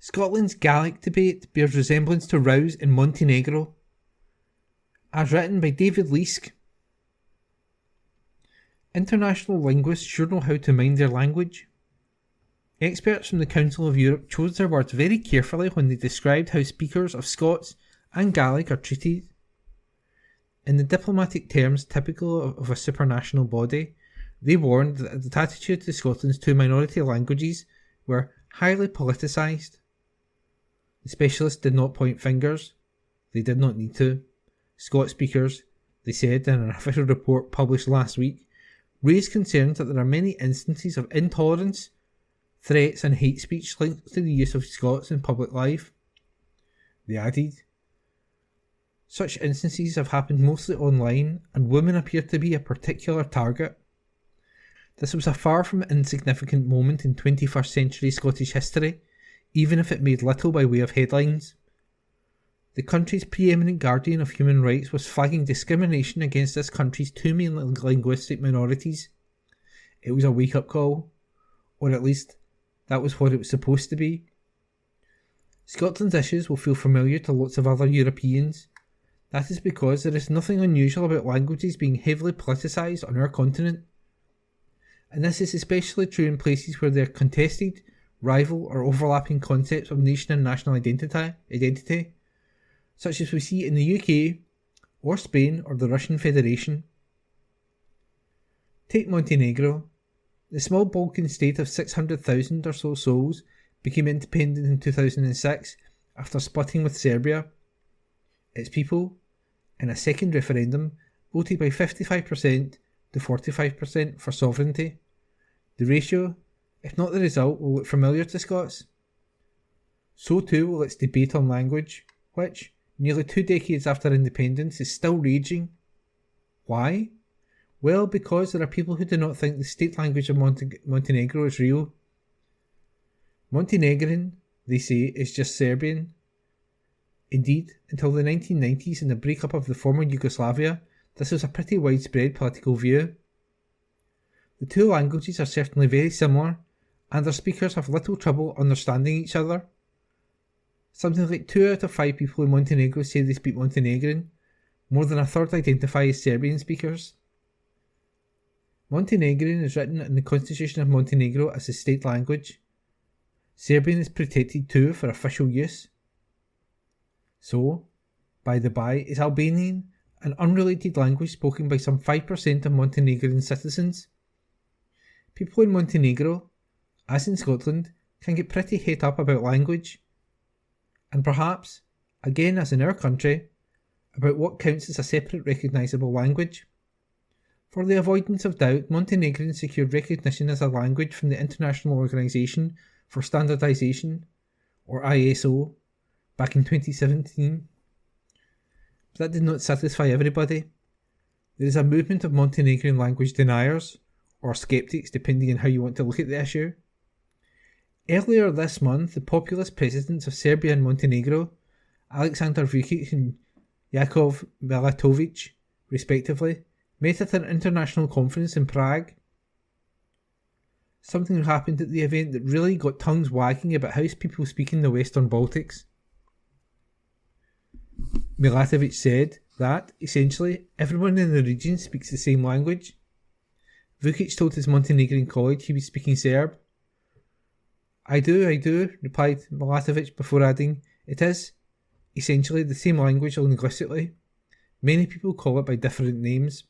Scotland's Gaelic debate bears resemblance to rows in Montenegro. As written by David Leask. International linguists sure know how to mind their language. Experts from the Council of Europe chose their words very carefully when they described how speakers of Scots and Gaelic are treated. In the diplomatic terms typical of a supranational body, they warned that the attitude to Scotland's two minority languages were highly politicised. The specialists did not point fingers. They did not need to. Scots speakers, they said in an official report published last week, raised concerns that there are many instances of intolerance, threats and hate speech linked to the use of Scots in public life. They added, such instances have happened mostly online, and women appear to be a particular target. This was a far from insignificant moment in 21st century Scottish history, even if it made little by way of headlines. The country's preeminent guardian of human rights was flagging discrimination against this country's two main linguistic minorities. It was a wake-up call, or at least that was what it was supposed to be. Scotland's issues will feel familiar to lots of other Europeans. That is because there is nothing unusual about languages being heavily politicised on our continent. And this is especially true in places where there are contested, rival or overlapping concepts of nation and national identity, such as we see in the UK, or Spain, or the Russian Federation. Take Montenegro. The small Balkan state of 600,000 or so souls became independent in 2006 after splitting with Serbia. Its people, in a second referendum, voted by 55% to 45% for sovereignty. The ratio, if not the result, will look familiar to Scots. So too will its debate on language, which, nearly 2 decades after independence, is still raging. Why? Well, because there are people who do not think the state language of Montenegro is real. Montenegrin, they say, is just Serbian. Indeed, until the 1990s and the breakup of the former Yugoslavia, this was a pretty widespread political view. The two languages are certainly very similar, and their speakers have little trouble understanding each other. Something like 2 out of 5 people in Montenegro say they speak Montenegrin. More than a third identify as Serbian speakers. Montenegrin is written in the Constitution of Montenegro as a state language. Serbian is protected too for official use. So, by the by, is Albanian an unrelated language spoken by some 5% of Montenegrin citizens. People in Montenegro, as in Scotland, can get pretty het up about language. And perhaps, again as in our country, about what counts as a separate recognisable language. For the avoidance of doubt, Montenegrin secured recognition as a language from the International Organisation for Standardisation, or ISO, back in 2017. But that did not satisfy everybody. There is a movement of Montenegrin language deniers, or sceptics depending on how you want to look at the issue. Earlier this month, the populist presidents of Serbia and Montenegro, Aleksandar Vučić and Jakov Milatović, respectively, met at an international conference in Prague. Something happened at the event that really got tongues wagging about how people speak in the Western Baltics. Milatović said that, essentially, everyone in the region speaks the same language. Vučić told his Montenegrin colleague he was speaking Serb. I do, replied Milatović before adding, it is, essentially, the same language linguistically. Many people call it by different names.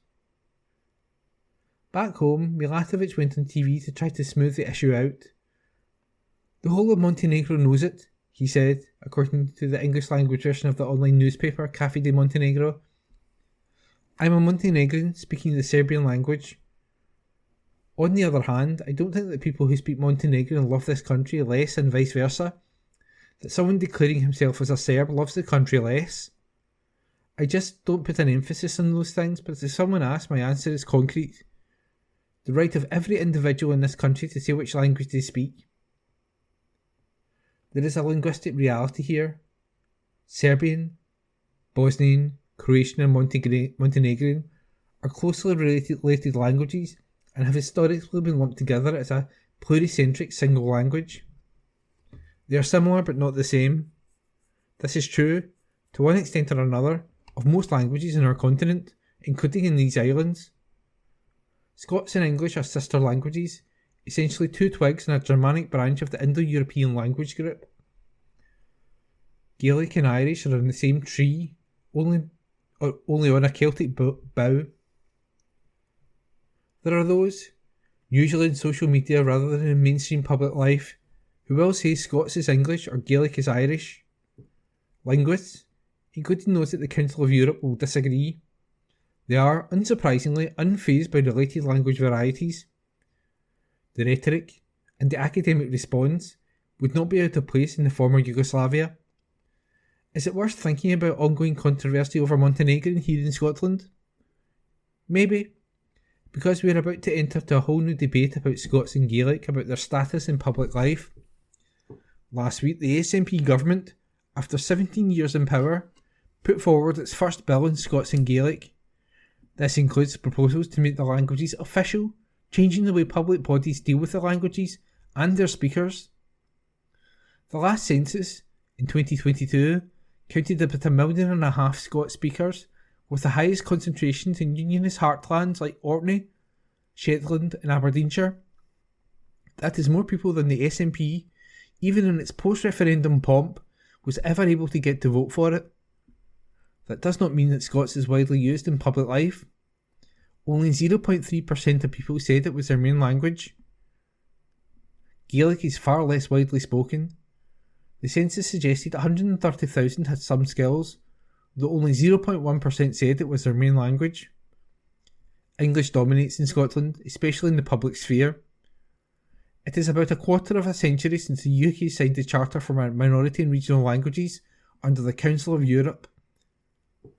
Back home, Milatović went on TV to try to smooth the issue out. The whole of Montenegro knows it, he said, according to the English language version of the online newspaper Café de Montenegro. I'm a Montenegrin speaking the Serbian language. On the other hand, I don't think that people who speak Montenegrin love this country less and vice versa. That someone declaring himself as a Serb loves the country less. I just don't put an emphasis on those things, but if someone asks, my answer is concrete. The right of every individual in this country to say which language they speak. There is a linguistic reality here. Serbian, Bosnian, Croatian and Montenegrin are closely related languages and have historically been lumped together as a pluricentric single language. They are similar but not the same. This is true, to one extent or another, of most languages in our continent, including in these islands. Scots and English are sister languages, essentially two twigs in a Germanic branch of the Indo-European language group. Gaelic and Irish are in the same tree, only on a Celtic bough. There are those, usually in social media rather than in mainstream public life, who will say Scots is English or Gaelic is Irish. Linguists, including those at the Council of Europe, will disagree. They are, unsurprisingly, unfazed by related language varieties. The rhetoric and the academic response would not be out of place in the former Yugoslavia. Is it worth thinking about ongoing controversy over Montenegrin here in Scotland? Maybe, because we are about to enter into a whole new debate about Scots and Gaelic, about their status in public life. Last week, the SNP government, after 17 years in power, put forward its first bill on Scots and Gaelic. This includes proposals to make the languages official, changing the way public bodies deal with the languages and their speakers. The last census, in 2022, counted about 1.5 million Scots speakers, with the highest concentrations in unionist heartlands like Orkney, Shetland and Aberdeenshire. That is more people than the SNP, even in its post-referendum pomp, was ever able to get to vote for it. That does not mean that Scots is widely used in public life. Only 0.3% of people said it was their main language. Gaelic is far less widely spoken. The census suggested 130,000 had some skills, though only 0.1% said it was their main language. English dominates in Scotland, especially in the public sphere. It is about a quarter of a century since the UK signed the Charter for Minority and Regional Languages under the Council of Europe.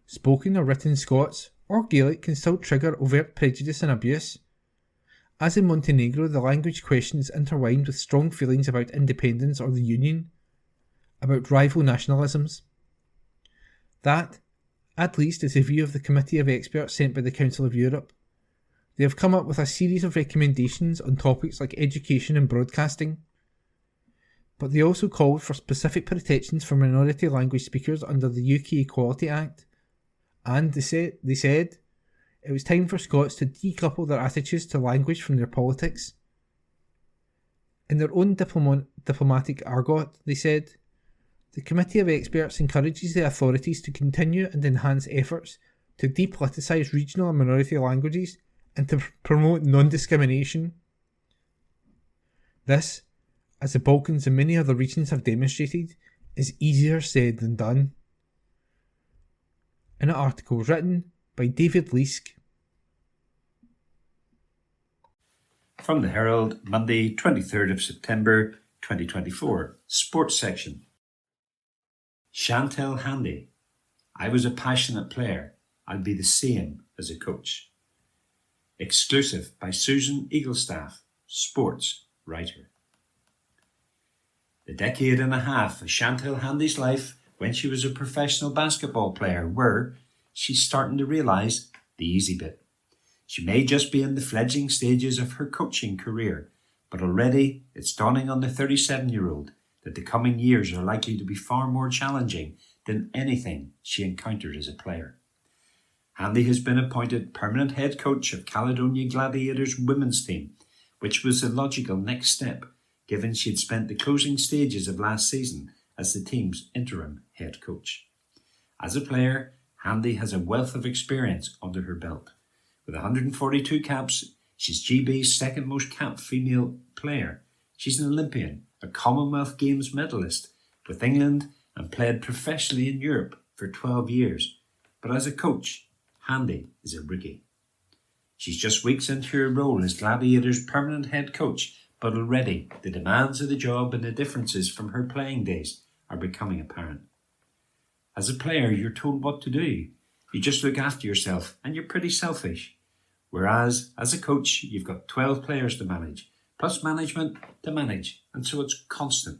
Spoken or written Scots or Gaelic can still trigger overt prejudice and abuse. As in Montenegro, the language question is intertwined with strong feelings about independence or the Union, about rival nationalisms. That, at least, is the view of the committee of experts sent by the Council of Europe. They have come up with a series of recommendations on topics like education and broadcasting. But they also called for specific protections for minority language speakers under the UK Equality Act. And they said it was time for Scots to decouple their attitudes to language from their politics. In their own diplomatic argot, they said, the Committee of Experts encourages the authorities to continue and enhance efforts to depoliticise regional and minority languages and to promote non-discrimination. This, as the Balkans and many other regions have demonstrated, is easier said than done. In an article written by David Leask. From the Herald, Monday, 23rd of September 2024, Sports section. Chantel Handy. I was a passionate player. I'll be the same as a coach. Exclusive by Susan Eaglestaff, sports writer. The decade and a half of Chantel Handy's life when she was a professional basketball player were, she's starting to realise, the easy bit. She may just be in the fledgling stages of her coaching career, but already it's dawning on the 37-year-old that the coming years are likely to be far more challenging than anything she encountered as a player. Handy has been appointed permanent head coach of Caledonia Gladiators women's team, which was the logical next step, given she had spent the closing stages of last season as the team's interim head coach. As a player, Handy has a wealth of experience under her belt. With 142 caps, she's GB's second most capped female player. She's an Olympian, a Commonwealth Games medalist with England, and played professionally in Europe for 12 years. But as a coach, Handy is a rookie. She's just weeks into her role as Gladiators' permanent head coach, but already the demands of the job and the differences from her playing days are becoming apparent. As a player, you're told what to do. You just look after yourself and you're pretty selfish. Whereas, as a coach, you've got 12 players to manage, plus management to manage, and so it's constant.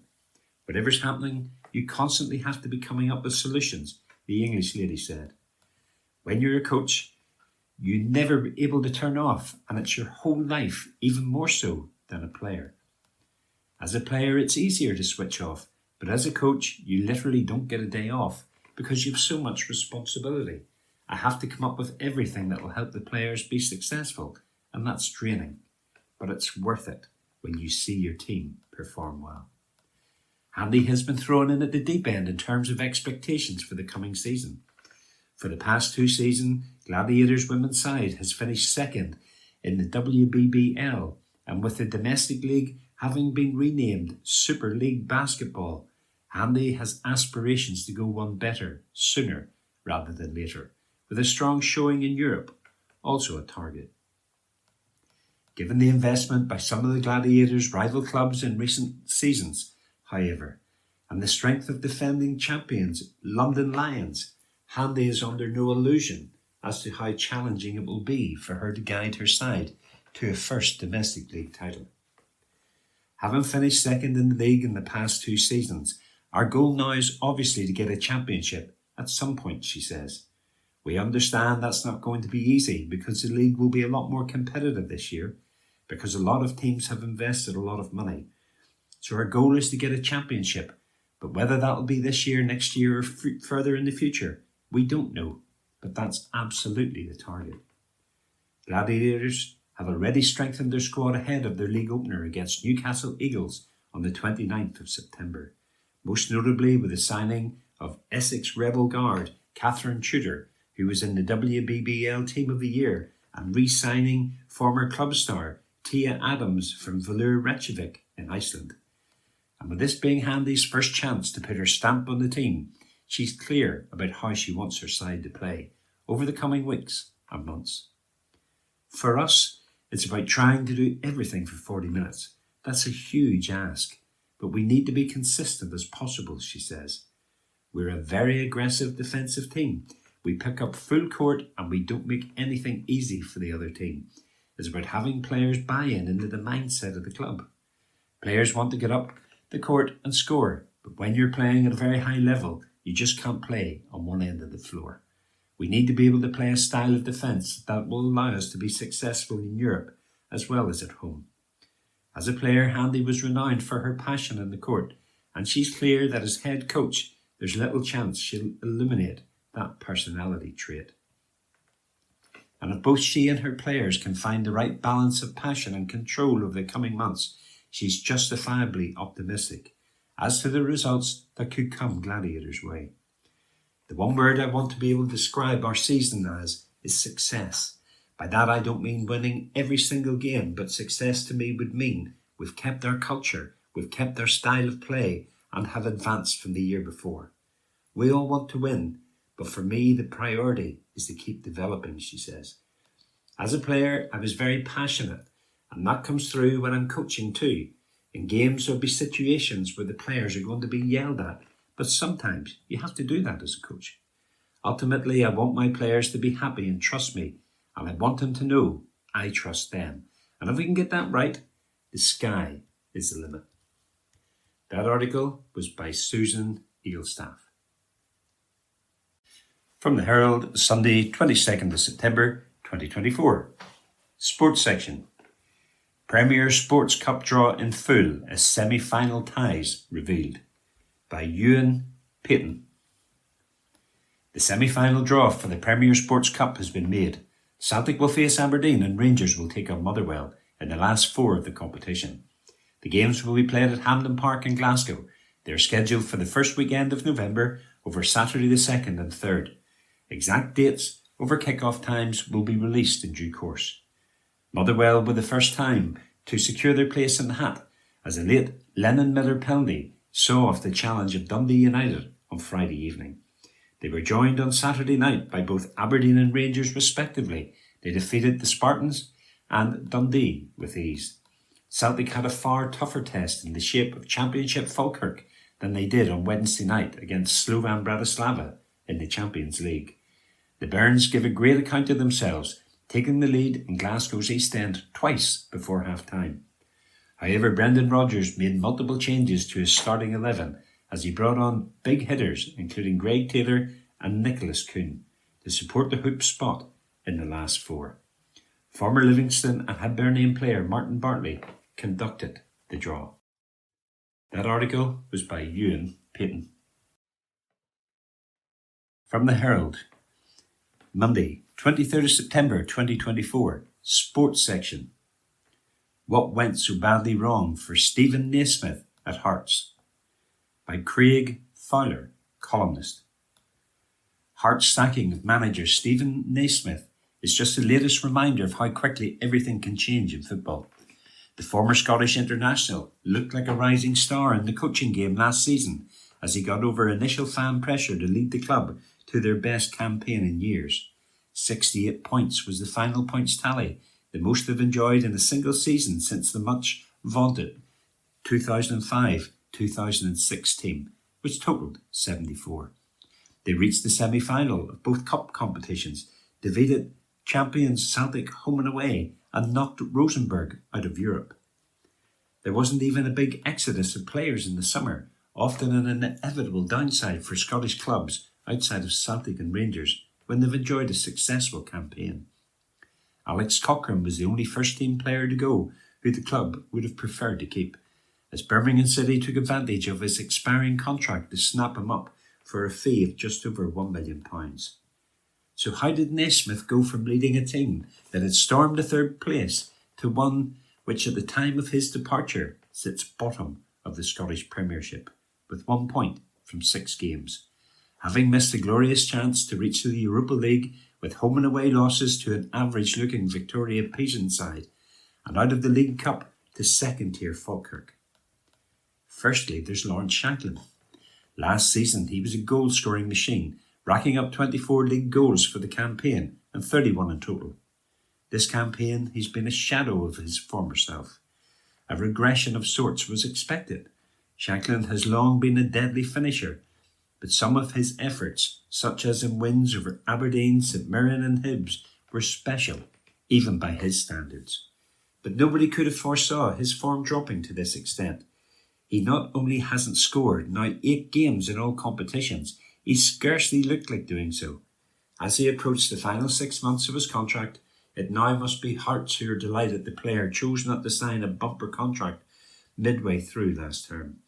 Whatever's happening, you constantly have to be coming up with solutions, the English lady said. When you're a coach, you're never able to turn off, and it's your whole life, even more so than a player. As a player, it's easier to switch off, but as a coach, you literally don't get a day off because you have so much responsibility. I have to come up with everything that will help the players be successful, and that's draining. But it's worth it. when you see your team perform well. Handy has been thrown in at the deep end in terms of expectations for the coming season. For the past 2 seasons, Gladiators' women's side has finished second in the WBBL, and with the domestic league having been renamed Super League Basketball, Handy has aspirations to go one better sooner rather than later, with a strong showing in Europe also a target. Given the investment by some of the Gladiators' rival clubs in recent seasons, however, and the strength of defending champions London Lions, Handy is under no illusion as to how challenging it will be for her to guide her side to a first domestic league title. Having finished second in the league in the past 2 seasons, our goal now is obviously to get a championship at some point, she says. We understand that's not going to be easy because the league will be a lot more competitive this year, because a lot of teams have invested a lot of money. So our goal is to get a championship, but whether that will be this year, next year, or further in the future, we don't know, but that's absolutely the target. Gladiators have already strengthened their squad ahead of their league opener against Newcastle Eagles on the 29th of September, most notably with the signing of Essex Rebel guard Catherine Tudor, who was in the WBBL Team of the Year, and re-signing former club star Tia Adams from Valur Reykjavik in Iceland. And with this being Handy's first chance to put her stamp on the team, she's clear about how she wants her side to play over the coming weeks and months. For us, it's about trying to do everything for 40 minutes. That's a huge ask, but we need to be consistent as possible, she says. We're a very aggressive defensive team. We pick up full court and we don't make anything easy for the other team. It's about having players buy into the mindset of the club. Players want to get up the court and score, but when you're playing at a very high level, you just can't play on one end of the floor. We need to be able to play a style of defence that will allow us to be successful in Europe as well as at home. As a player, Handy was renowned for her passion in the court, and she's clear that as head coach, there's little chance she'll eliminate that personality trait. And if both she and her players can find the right balance of passion and control over the coming months, she's justifiably optimistic as to the results that could come Gladiators' way. The one word I want to be able to describe our season as is success. By that I don't mean winning every single game, but success to me would mean we've kept our culture, we've kept our style of play, and have advanced from the year before. We all want to win, but for me the priority is to keep developing, she says. As a player, I was very passionate, and that comes through when I'm coaching too. In games there'll be situations where the players are going to be yelled at, but sometimes you have to do that as a coach. Ultimately, I want my players to be happy and trust me, and I want them to know I trust them. And if we can get that right, the sky is the limit. That article was by Susan Eaglestaff. From the Herald, Sunday, 22nd of September, 2024. Sports section. Premier Sports Cup draw in full as semi-final ties revealed. By Ewan Payton. The semi-final draw for the Premier Sports Cup has been made. Celtic will face Aberdeen and Rangers will take on Motherwell in the last 4 of the competition. The games will be played at Hampden Park in Glasgow. They are scheduled for the first weekend of November over Saturday the 2nd and 3rd. Exact dates over kick-off times will be released in due course. Motherwell were the first time to secure their place in the hat as a late Lennon Miller penalty saw off the challenge of Dundee United on Friday evening. They were joined on Saturday night by both Aberdeen and Rangers respectively. They defeated the Spartans and Dundee with ease. Celtic had a far tougher test in the shape of Championship Falkirk than they did on Wednesday night against Slovan Bratislava in the Champions League. The Burns give a great account of themselves, taking the lead in Glasgow's East End twice before half-time. However, Brendan Rodgers made multiple changes to his starting 11 as he brought on big hitters including Greg Taylor and Nicholas Kuhn to support the hoop spot in the last 4. Former Livingston and Hibernian player Martin Bartley conducted the draw. That article was by Ewan Payton. From the Herald. Monday, 23rd of September 2024, Sports section. What Went So Badly Wrong for Stephen Naismith at Hearts by Craig Fowler, columnist. Hearts' sacking of manager Stephen Naismith is just the latest reminder of how quickly everything can change in football. The former Scottish international looked like a rising star in the coaching game last season as he got over initial fan pressure to lead the club to their best campaign in years. 68 points was the final points tally, the most they've enjoyed in a single season since the much vaunted 2005-2006 team, which totalled 74. They reached the semi-final of both cup competitions, defeated champions Celtic home and away, and knocked Rosenborg out of Europe. There wasn't even a big exodus of players in the summer, often an inevitable downside for Scottish clubs outside of Celtic and Rangers when they've enjoyed a successful campaign. Alex Cochrane was the only first-team player to go who the club would have preferred to keep, as Birmingham City took advantage of his expiring contract to snap him up for a fee of just over £1 million. So how did Naismith go from leading a team that had stormed the third place to one which at the time of his departure sits bottom of the Scottish Premiership, with 1 point from 6 games, having missed a glorious chance to reach the Europa League with home and away losses to an average-looking Victoria Peasant side, and out of the League Cup to second-tier Falkirk? Firstly, there's Lawrence Shanklin. Last season, he was a goal-scoring machine, racking up 24 league goals for the campaign and 31 in total. This campaign, he's been a shadow of his former self. A regression of sorts was expected. Shanklin has long been a deadly finisher, but some of his efforts, such as in wins over Aberdeen, St Mirren and Hibs, were special, even by his standards. But nobody could have foresaw his form dropping to this extent. He not only hasn't scored now 8 games in all competitions, he scarcely looked like doing so. As he approached the final 6 months of his contract, it now must be Hearts who are delighted the player chose not to sign a bumper contract midway through last term.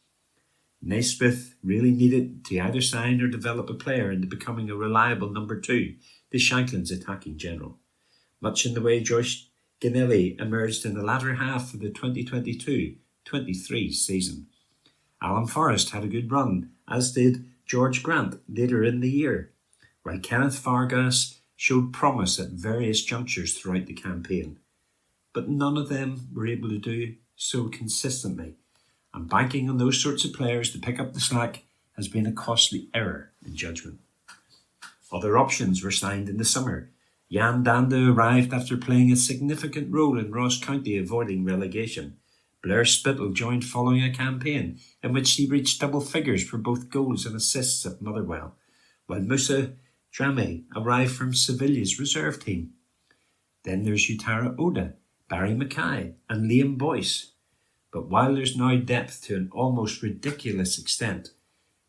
Naismith really needed to either sign or develop a player into becoming a reliable number 2 to Shanklin's attacking general, much in the way Joyce Ganelli emerged in the latter half of the 2022-23 season. Alan Forrest had a good run, as did George Grant later in the year, while Kenneth Vargas showed promise at various junctures throughout the campaign. But none of them were able to do so consistently, and banking on those sorts of players to pick up the slack has been a costly error in judgment. Other options were signed in the summer. Jan Dande arrived after playing a significant role in Ross County avoiding relegation. Blair Spittle joined following a campaign in which he reached double figures for both goals and assists at Motherwell, while Moussa Dramé arrived from Sevilla's reserve team. Then there's Utara Oda, Barry Mackay and Liam Boyce. But while there's now depth to an almost ridiculous extent,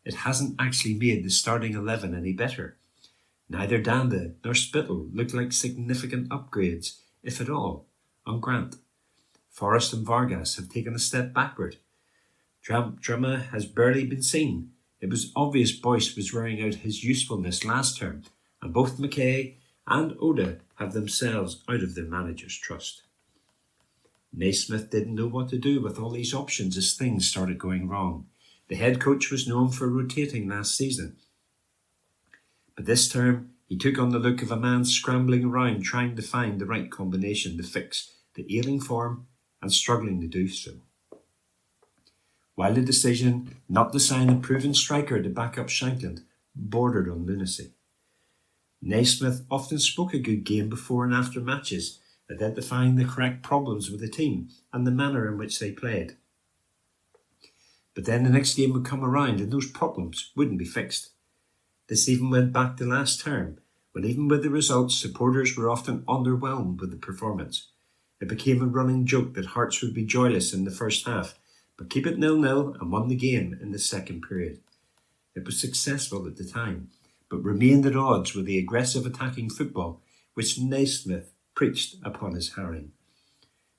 it hasn't actually made the starting 11 any better. Neither Dande nor Spittle look like significant upgrades, if at all, on Grant. Forrest and Vargas have taken a step backward. Drummer has barely been seen. It was obvious Boyce was wearing out his usefulness last term, and both Mackay and Oda have themselves out of their manager's trust. Naismith didn't know what to do with all these options as things started going wrong. The head coach was known for rotating last season, but this term he took on the look of a man scrambling around trying to find the right combination to fix the ailing form and struggling to do so. While the decision not to sign a proven striker to back up Shanklin bordered on lunacy. Naismith often spoke a good game before and after matches, identifying the correct problems with the team and the manner in which they played. But then the next game would come around and those problems wouldn't be fixed. This even went back to last term, when even with the results, supporters were often underwhelmed with the performance. It became a running joke that Hearts would be joyless in the first half, but keep it 0-0 and won the game in the second period. It was successful at the time, but remained at odds with the aggressive attacking football which Naismith preached upon his harem.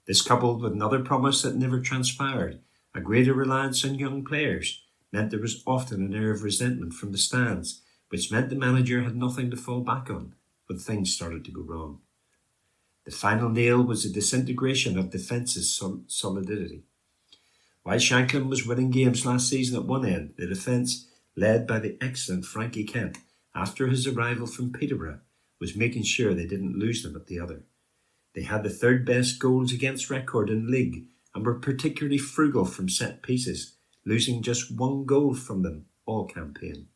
This, coupled with another promise that never transpired, a greater reliance on young players, meant there was often an air of resentment from the stands, which meant the manager had nothing to fall back on when things started to go wrong. The final nail was the disintegration of defence's solidity. While Shanklin was winning games last season at one end, the defence, led by the excellent Frankie Kent, after his arrival from Peterborough, was making sure they didn't lose them at the other. They had the third best goals against record in league and were particularly frugal from set pieces, losing just one goal from them all campaign.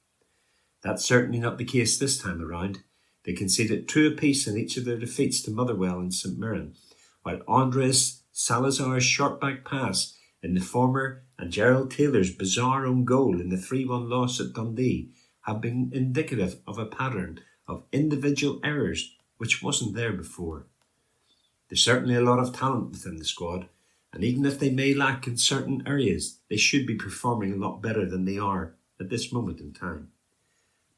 That's certainly not the case this time around. They conceded 2 apiece in each of their defeats to Motherwell and St Mirren, while Andres Salazar's short-back pass in the former and Gerald Taylor's bizarre own goal in the 3-1 loss at Dundee have been indicative of a pattern of individual errors which wasn't there before. There's certainly a lot of talent within the squad, and even if they may lack in certain areas, they should be performing a lot better than they are at this moment in time.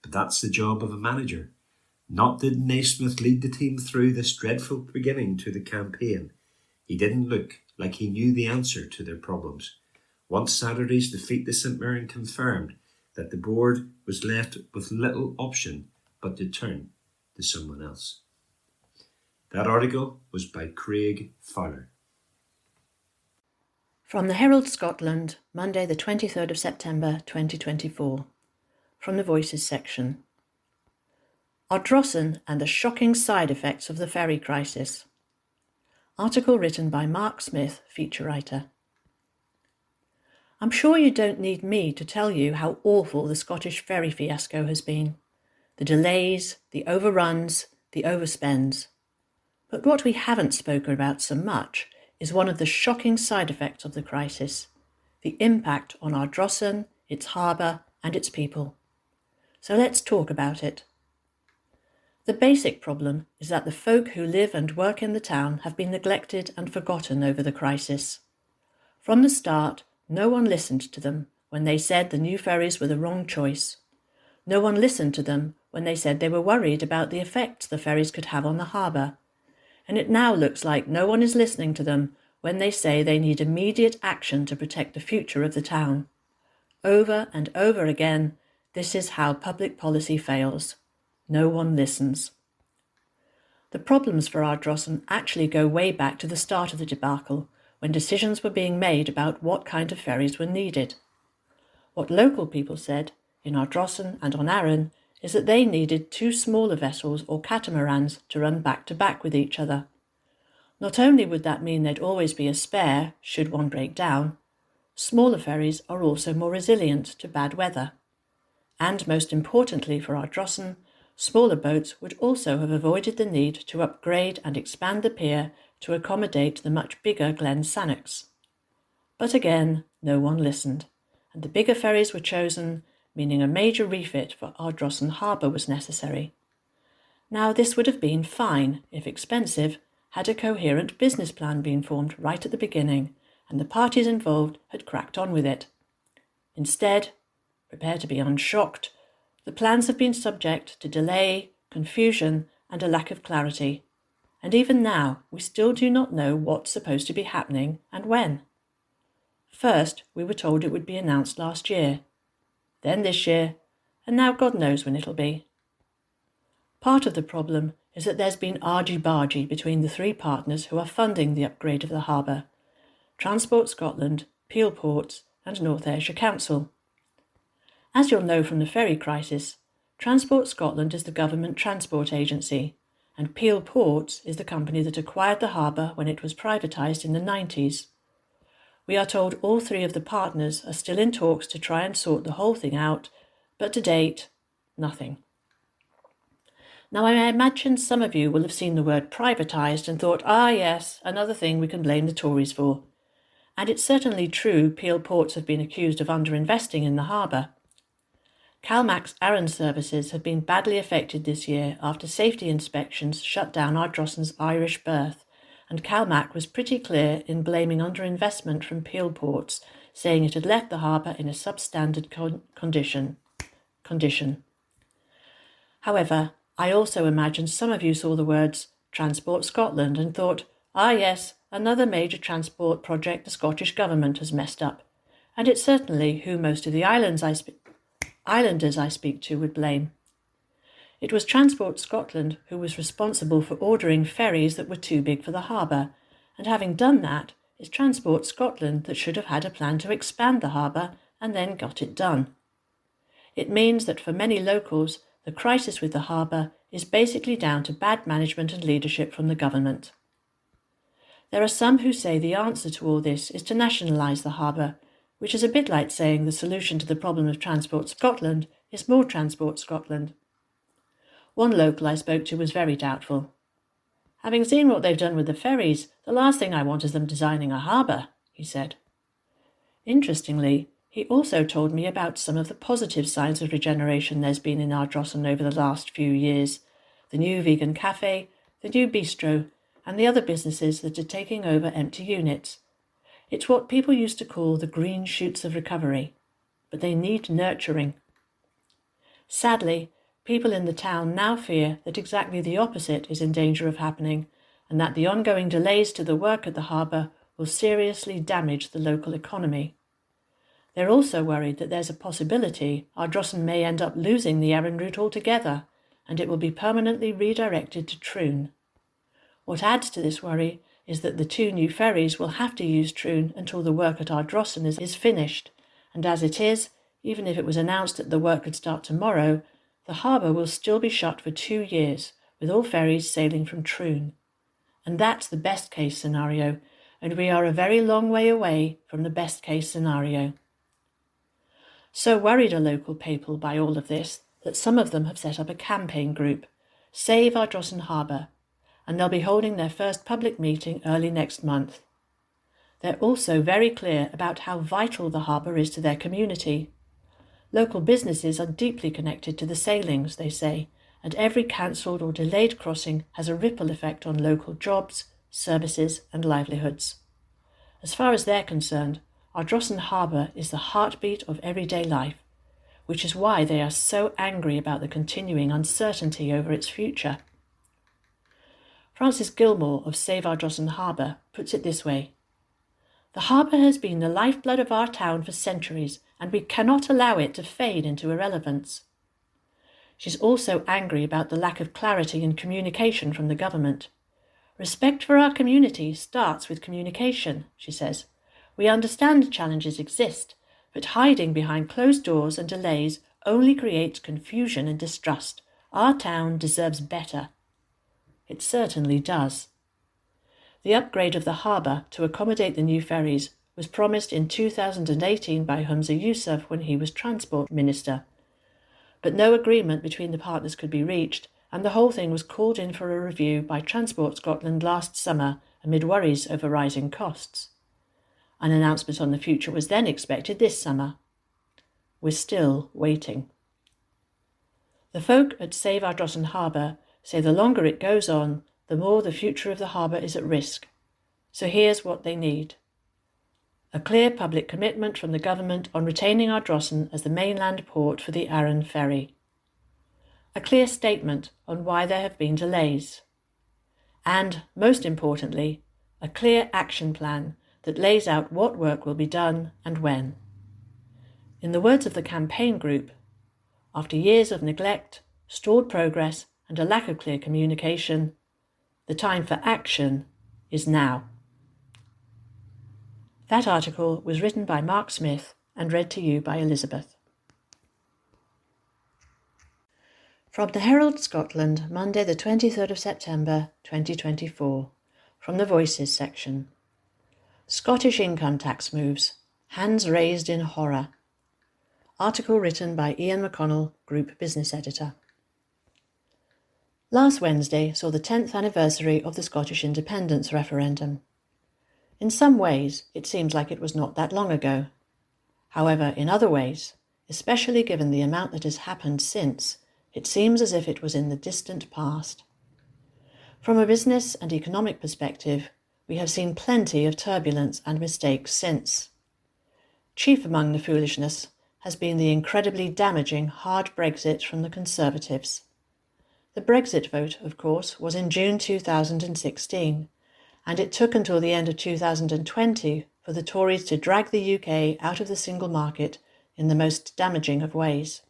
But that's the job of a manager. Not did Naismith lead the team through this dreadful beginning to the campaign. He didn't look like he knew the answer to their problems. Once Saturday's defeat to St Mirren confirmed that the board was left with little option but to turn to someone else. That article was by Craig Fowler. From the Herald Scotland, Monday the 23rd of September 2024. From the Voices section. Ardrossan and the shocking side effects of the ferry crisis. Article written by Mark Smith, feature writer. I'm sure you don't need me to tell you how awful the Scottish ferry fiasco has been. The delays, the overruns, the overspends. But what we haven't spoken about so much is one of the shocking side effects of the crisis, the impact on Ardrossan, its harbour and its people. So let's talk about it. The basic problem is that the folk who live and work in the town have been neglected and forgotten over the crisis. From the start, no one listened to them when they said the new ferries were the wrong choice. No one listened to them when they said they were worried about the effects the ferries could have on the harbour. And it now looks like no one is listening to them when they say they need immediate action to protect the future of the town. Over and over again, this is how public policy fails. No one listens. The problems for Ardrossan actually go way back to the start of the debacle, when decisions were being made about what kind of ferries were needed. What local people said, in Ardrossan and on Arran, is that they needed 2 smaller vessels or catamarans to run back-to-back with each other. Not only would that mean there'd always be a spare, should one break down, smaller ferries are also more resilient to bad weather. And most importantly for Ardrossan, smaller boats would also have avoided the need to upgrade and expand the pier to accommodate the much bigger Glen Sannox. But again, no one listened, and the bigger ferries were chosen, meaning a major refit for Ardrossan Harbour was necessary. Now this would have been fine, if expensive, had a coherent business plan been formed right at the beginning, and the parties involved had cracked on with it. Instead, prepare to be unshocked, the plans have been subject to delay, confusion, and a lack of clarity. And even now, we still do not know what's supposed to be happening and when. First, we were told it would be announced last year, then this year, and now God knows when it'll be. Part of the problem is that there's been argy-bargy between the 3 partners who are funding the upgrade of the harbour: Transport Scotland, Peel Ports, and North Ayrshire Council. As you'll know from the ferry crisis, Transport Scotland is the government transport agency, and Peel Ports is the company that acquired the harbour when it was privatised in the 90s. We are told all 3 of the partners are still in talks to try and sort the whole thing out, but to date, nothing. Now I imagine some of you will have seen the word privatised and thought, yes, another thing we can blame the Tories for. And it's certainly true Peel Ports have been accused of underinvesting in the harbour. CalMac's Arran services have been badly affected this year after safety inspections shut down Ardrossan's Irish berth, and CalMac was pretty clear in blaming underinvestment from Peel Ports, saying it had left the harbour in a substandard condition. However, I also imagine some of you saw the words Transport Scotland and thought, yes, another major transport project the Scottish Government has messed up, and it's certainly who most of the islanders I speak to would blame. It was Transport Scotland who was responsible for ordering ferries that were too big for the harbour, and having done that, it's Transport Scotland that should have had a plan to expand the harbour and then got it done. It means that for many locals, the crisis with the harbour is basically down to bad management and leadership from the government. There are some who say the answer to all this is to nationalise the harbour, which is a bit like saying the solution to the problem of Transport Scotland is more Transport Scotland. One local I spoke to was very doubtful. Having seen what they've done with the ferries, the last thing I want is them designing a harbour, he said. Interestingly, he also told me about some of the positive signs of regeneration there's been in Ardrossan over the last few years. The new vegan cafe, the new bistro, and the other businesses that are taking over empty units. It's what people used to call the green shoots of recovery, but they need nurturing. Sadly, people in the town now fear that exactly the opposite is in danger of happening, and that the ongoing delays to the work at the harbour will seriously damage the local economy. They're also worried that there's a possibility Ardrossan may end up losing the Arran route altogether, and it will be permanently redirected to Troon. What adds to this worry is that the 2 new ferries will have to use Troon until the work at Ardrossan is finished, and as it is, even if it was announced that the work could start tomorrow, the harbour will still be shut for 2 years, with all ferries sailing from Troon. And that's the best case scenario, and we are a very long way away from the best case scenario. So worried are local people by all of this that some of them have set up a campaign group, Save Ardrossan Harbour, and they'll be holding their first public meeting early next month. They're also very clear about how vital the harbour is to their community. Local businesses are deeply connected to the sailings, they say, and every cancelled or delayed crossing has a ripple effect on local jobs, services and livelihoods. As far as they're concerned, Ardrossan Harbour is the heartbeat of everyday life, which is why they are so angry about the continuing uncertainty over its future. Francis Gilmore of Save Ardrossan Harbour puts it this way: "The harbour has been the lifeblood of our town for centuries, and we cannot allow it to fade into irrelevance." She's also angry about the lack of clarity and communication from the government. "Respect for our community starts with communication," she says. "We understand challenges exist, but hiding behind closed doors and delays only creates confusion and distrust. Our town deserves better." It certainly does. The upgrade of the harbour to accommodate the new ferries was promised in 2018 by Humza Yousaf when he was Transport Minister. But no agreement between the partners could be reached, and the whole thing was called in for a review by Transport Scotland last summer amid worries over rising costs. An announcement on the future was then expected this summer. We're still waiting. The folk at Save Ardrossan Harbour say the longer it goes on, the more the future of the harbour is at risk. So here's what they need: a clear public commitment from the government on retaining Ardrossan as the mainland port for the Arran ferry, a clear statement on why there have been delays, and, most importantly, a clear action plan that lays out what work will be done and when. In the words of the campaign group, after years of neglect, stalled progress, and a lack of clear communication, the time for action is now. That article was written by Mark Smith and read to you by Elizabeth. From the Herald Scotland, Monday the 23rd of September 2024, from the Voices section. Scottish income tax moves, hands raised in horror. Article written by Ian McConnell, Group Business Editor. Last Wednesday saw the 10th anniversary of the Scottish independence referendum. In some ways, it seems like it was not that long ago. However, in other ways, especially given the amount that has happened since, it seems as if it was in the distant past. From a business and economic perspective, we have seen plenty of turbulence and mistakes since. Chief among the foolishness has been the incredibly damaging hard Brexit from the Conservatives. The Brexit vote, of course, was in June 2016, and it took until the end of 2020 for the Tories to drag the UK out of the single market in the most damaging of ways.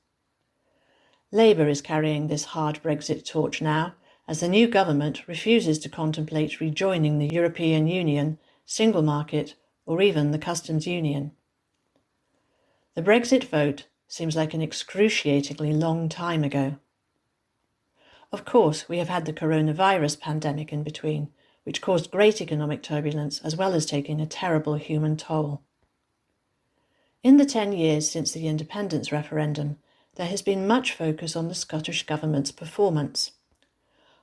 Labour is carrying this hard Brexit torch now, as the new government refuses to contemplate rejoining the European Union, single market, or even the customs union. The Brexit vote seems like an excruciatingly long time ago. Of course, we have had the coronavirus pandemic in between, which caused great economic turbulence as well as taking a terrible human toll. In the 10 years since the independence referendum, there has been much focus on the Scottish Government's performance.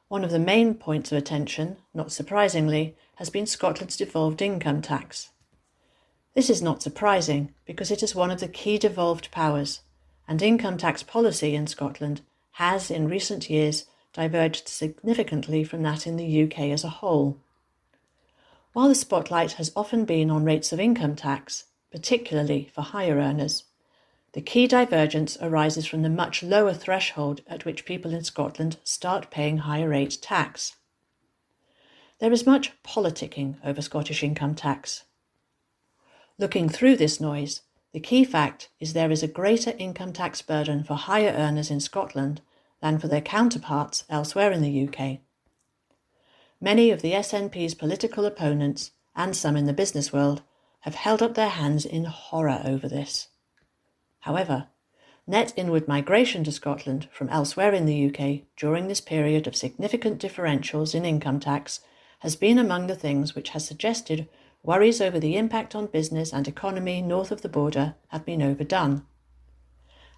One of the main points of attention, not surprisingly, has been Scotland's devolved income tax. This is not surprising because it is one of the key devolved powers, and income tax policy in Scotland has in recent years diverged significantly from that in the UK as a whole. While the spotlight has often been on rates of income tax, particularly for higher earners, the key divergence arises from the much lower threshold at which people in Scotland start paying higher rate tax. There is much politicking over Scottish income tax. Looking through this noise, the key fact is there is a greater income tax burden for higher earners in Scotland than for their counterparts elsewhere in the UK. Many of the SNP's political opponents, and some in the business world, have held up their hands in horror over this. However, net inward migration to Scotland from elsewhere in the UK during this period of significant differentials in income tax has been among the things which has suggested worries over the impact on business and economy north of the border have been overdone.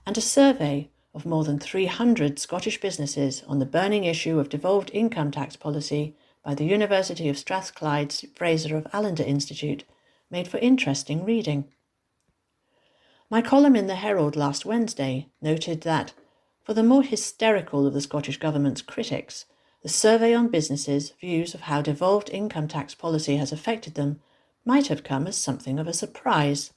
And a survey of more than 300 Scottish businesses on the burning issue of devolved income tax policy by the University of Strathclyde's Fraser of Allender Institute made for interesting reading. My column in the Herald last Wednesday noted that, for the more hysterical of the Scottish Government's critics, the survey on businesses' views of how devolved income tax policy has affected them might have come as something of a surprise.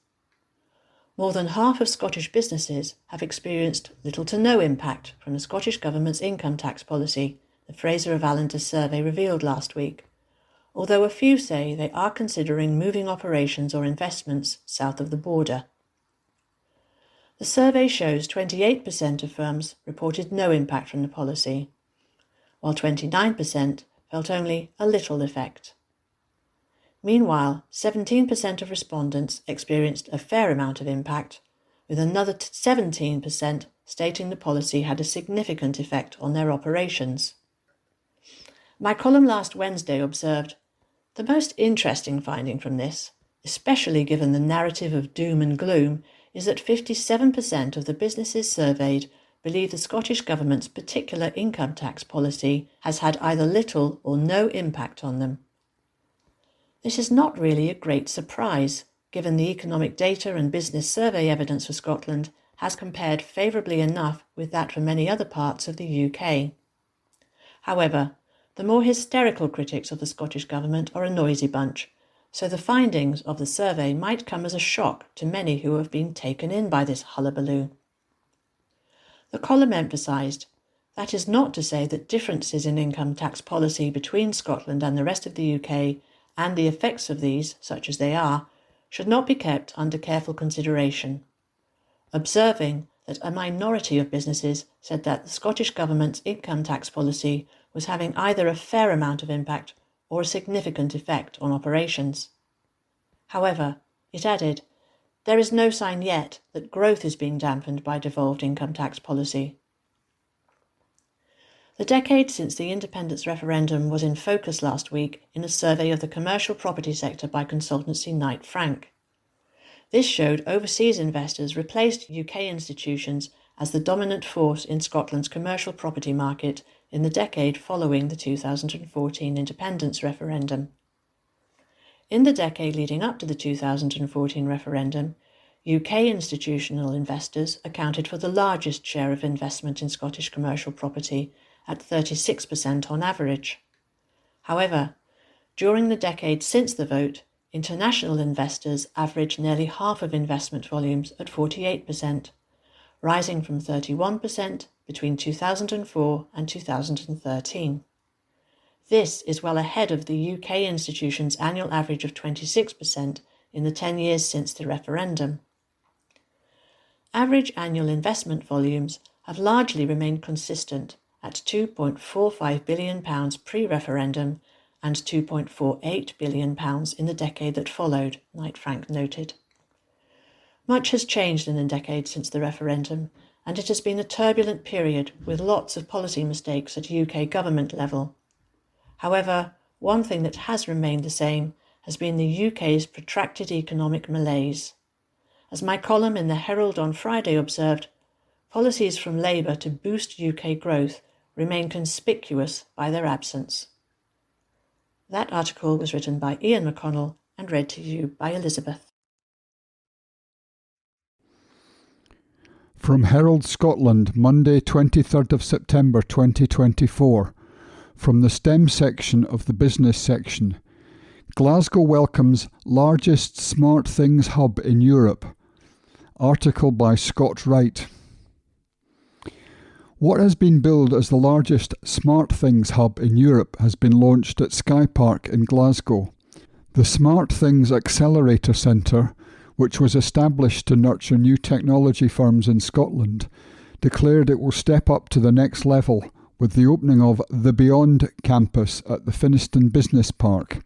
More than half of Scottish businesses have experienced little to no impact from the Scottish Government's income tax policy, the Fraser of Allender survey revealed last week, although a few say they are considering moving operations or investments south of the border. The survey shows 28% of firms reported no impact from the policy, while 29% felt only a little effect. Meanwhile, 17% of respondents experienced a fair amount of impact, with another 17% stating the policy had a significant effect on their operations. My column last Wednesday observed, the most interesting finding from this, especially given the narrative of doom and gloom, is that 57% of the businesses surveyed believe the Scottish Government's particular income tax policy has had either little or no impact on them. This is not really a great surprise, given the economic data and business survey evidence for Scotland has compared favourably enough with that for many other parts of the UK. However, the more hysterical critics of the Scottish Government are a noisy bunch, so the findings of the survey might come as a shock to many who have been taken in by this hullabaloo. The column emphasised that is not to say that differences in income tax policy between Scotland and the rest of the UK and the effects of these, such as they are, should not be kept under careful consideration, observing that a minority of businesses said that the Scottish Government's income tax policy was having either a fair amount of impact or a significant effect on operations. However, it added, there is no sign yet that growth is being dampened by devolved income tax policy. The decade since the independence referendum was in focus last week in a survey of the commercial property sector by consultancy Knight Frank. This showed overseas investors replaced UK institutions as the dominant force in Scotland's commercial property market in the decade following the 2014 independence referendum. In the decade leading up to the 2014 referendum, UK institutional investors accounted for the largest share of investment in Scottish commercial property, at 36% on average. However, during the decade since the vote, international investors averaged nearly half of investment volumes at 48%, rising from 31% between 2004 and 2013. This is well ahead of the UK institution's annual average of 26% in the 10 years since the referendum. Average annual investment volumes have largely remained consistent at £2.45 billion pre-referendum and £2.48 billion in the decade that followed, Knight Frank noted. Much has changed in the decade since the referendum, and it has been a turbulent period with lots of policy mistakes at UK government level. However, one thing that has remained the same has been the UK's protracted economic malaise. As my column in the Herald on Friday observed, policies from Labour to boost UK growth remain conspicuous by their absence. That article was written by Ian McConnell and read to you by Elizabeth. From Herald Scotland, Monday 23rd of September 2024. From the STEM section of the business section. Glasgow welcomes largest smart things hub in Europe. Article by Scott Wright. What has been billed as the largest smart things hub in Europe has been launched at Sky Park in Glasgow. The Smart Things Accelerator Centre, which was established to nurture new technology firms in Scotland, declared it will step up to the next level with the opening of the Beyond campus at the Finnieston Business Park.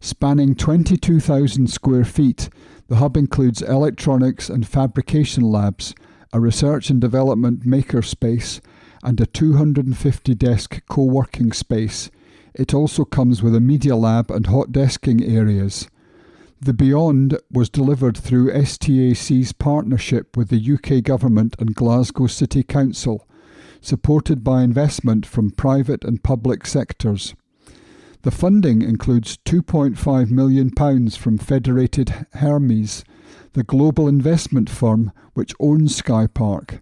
Spanning 22,000 square feet, the hub includes electronics and fabrication labs, a research and development makerspace, and a 250-desk co-working space. It also comes with a media lab and hot desking areas. The Beyond was delivered through STAC's partnership with the UK Government and Glasgow City Council, supported by investment from private and public sectors. The funding includes £2.5 million from Federated Hermes, the global investment firm which owns Sky Park.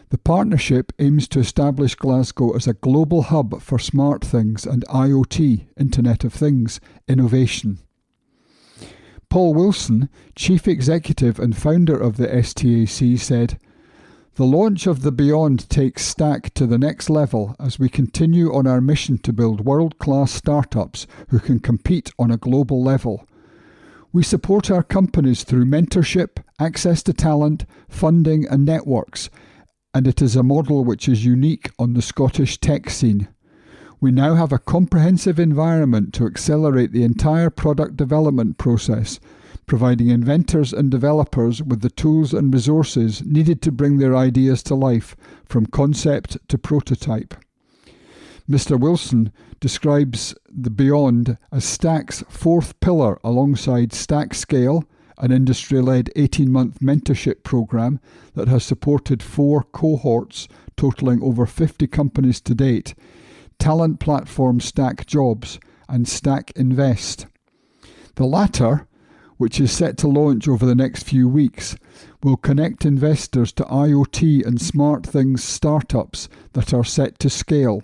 The partnership aims to establish Glasgow as a global hub for smart things and IoT, Internet of Things, innovation. Paul Wilson, Chief Executive and founder of the STAC, said, "The launch of the Beyond takes Stack to the next level as we continue on our mission to build world-class startups who can compete on a global level. We support our companies through mentorship, access to talent, funding and networks, and it is a model which is unique on the Scottish tech scene. We now have a comprehensive environment to accelerate the entire product development process, providing inventors and developers with the tools and resources needed to bring their ideas to life, from concept to prototype." Mr. Wilson describes the Beyond as Stack's fourth pillar alongside Stack Scale, an industry-led 18-month mentorship programme that has supported 4 cohorts totalling over 50 companies to date, talent platform Stack Jobs and Stack Invest. The latter, which is set to launch over the next few weeks, will connect investors to IoT and smart things startups that are set to scale.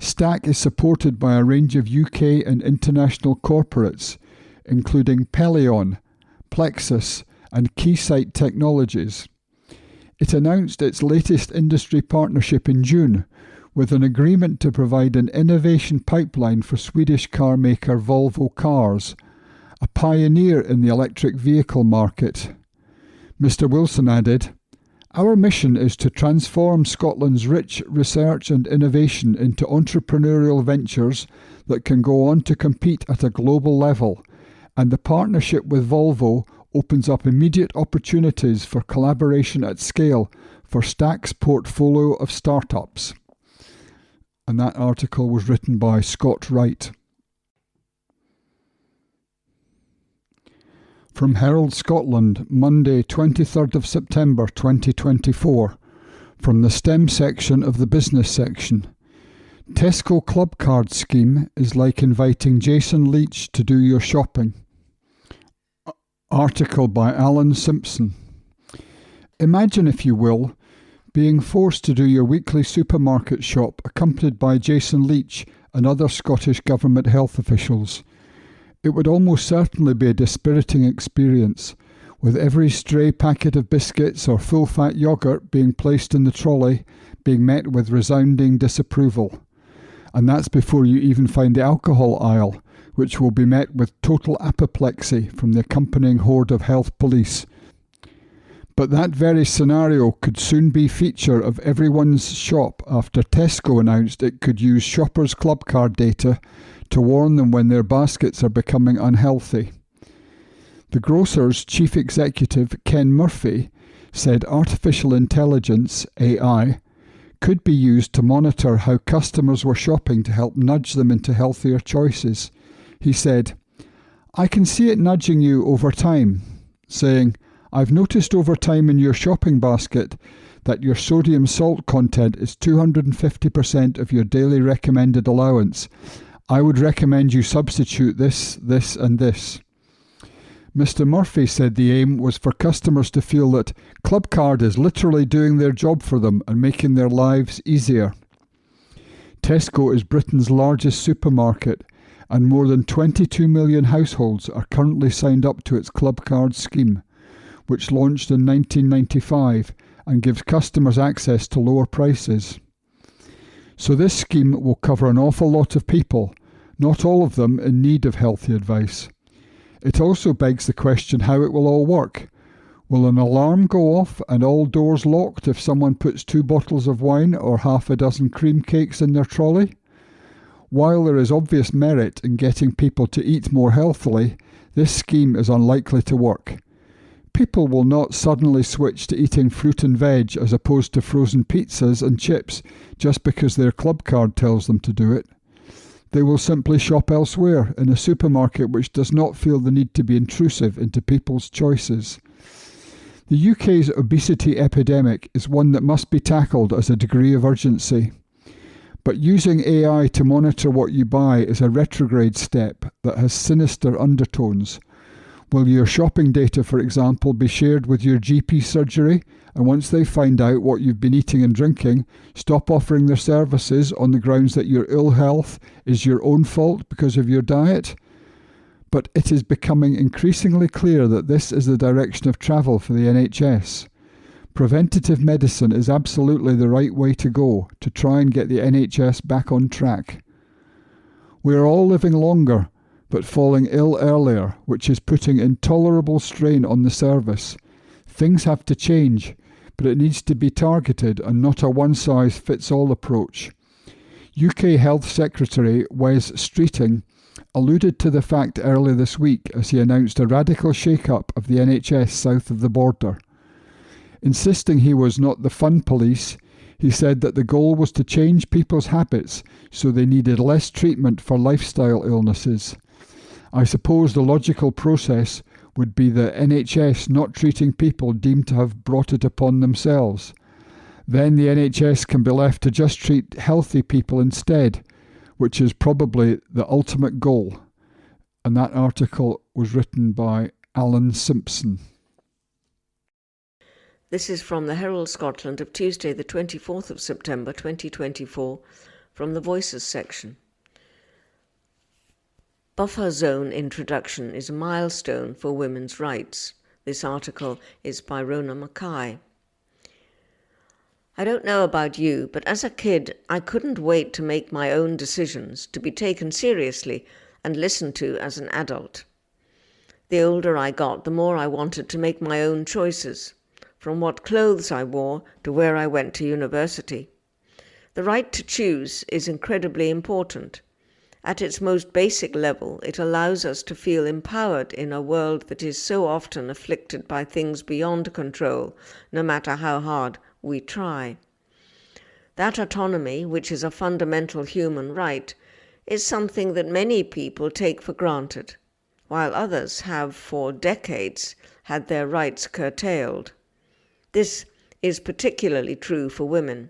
Stack is supported by a range of UK and international corporates, including Pelion, Plexus and Keysight Technologies. It announced its latest industry partnership in June, with an agreement to provide an innovation pipeline for Swedish car maker Volvo Cars, a pioneer in the electric vehicle market. Mr. Wilson added, "Our mission is to transform Scotland's rich research and innovation into entrepreneurial ventures that can go on to compete at a global level, and the partnership with Volvo opens up immediate opportunities for collaboration at scale for Stack's portfolio of startups." And that article was written by Scott Wright. From Herald Scotland, Monday 23rd of September 2024. From the STEM section of the business section. Tesco Club Card Scheme is like inviting Jason Leach to do your shopping. Article by Alan Simpson. Imagine, if you will, being forced to do your weekly supermarket shop accompanied by Jason Leach and other Scottish Government health officials. It would almost certainly be a dispiriting experience, with every stray packet of biscuits or full-fat yoghurt being placed in the trolley being met with resounding disapproval. And that's before you even find the alcohol aisle, which will be met with total apoplexy from the accompanying horde of health police. But that very scenario could soon be feature of everyone's shop after Tesco announced it could use shoppers' club card data to warn them when their baskets are becoming unhealthy. The grocer's chief executive, Ken Murphy, said artificial intelligence, AI, could be used to monitor how customers were shopping to help nudge them into healthier choices. He said, "I can see it nudging you over time," saying, "I've noticed over time in your shopping basket that your sodium salt content is 250% of your daily recommended allowance. I would recommend you substitute this, this and this." Mr. Murphy said the aim was for customers to feel that Clubcard is literally doing their job for them and making their lives easier. Tesco is Britain's largest supermarket, and more than 22 million households are currently signed up to its Clubcard scheme, which launched in 1995 and gives customers access to lower prices. So this scheme will cover an awful lot of people, not all of them in need of healthy advice. It also begs the question how it will all work. Will an alarm go off and all doors locked if someone puts 2 bottles of wine or half a dozen cream cakes in their trolley? While there is obvious merit in getting people to eat more healthily, this scheme is unlikely to work. People will not suddenly switch to eating fruit and veg as opposed to frozen pizzas and chips just because their club card tells them to do it. They will simply shop elsewhere in a supermarket which does not feel the need to be intrusive into people's choices. The UK's obesity epidemic is one that must be tackled as a degree of urgency. But using AI to monitor what you buy is a retrograde step that has sinister undertones. Will your shopping data, for example, be shared with your GP surgery, and once they find out what you've been eating and drinking, stop offering their services on the grounds that your ill health is your own fault because of your diet? But it is becoming increasingly clear that this is the direction of travel for the NHS. Preventative medicine is absolutely the right way to go to try and get the NHS back on track. We are all living longer, but falling ill earlier, which is putting intolerable strain on the service. Things have to change, but it needs to be targeted and not a one-size-fits-all approach. UK Health Secretary Wes Streeting alluded to the fact earlier this week as he announced a radical shake-up of the NHS south of the border. Insisting he was not the fun police, he said that the goal was to change people's habits so they needed less treatment for lifestyle illnesses. I suppose the logical process would be the NHS not treating people deemed to have brought it upon themselves. Then the NHS can be left to just treat healthy people instead, which is probably the ultimate goal. And that article was written by Alan Simpson. This is from the Herald Scotland of Tuesday the 24th of September 2024 from the Voices section. Buffer zone introduction is a milestone for women's rights. This article is by Rona Mackay. I don't know about you, but as a kid, I couldn't wait to make my own decisions, to be taken seriously and listened to as an adult. The older I got, the more I wanted to make my own choices, from what clothes I wore to where I went to university. The right to choose is incredibly important. At its most basic level, it allows us to feel empowered in a world that is so often afflicted by things beyond control, no matter how hard we try. That autonomy, which is a fundamental human right, is something that many people take for granted, while others have for decades had their rights curtailed. This is particularly true for women.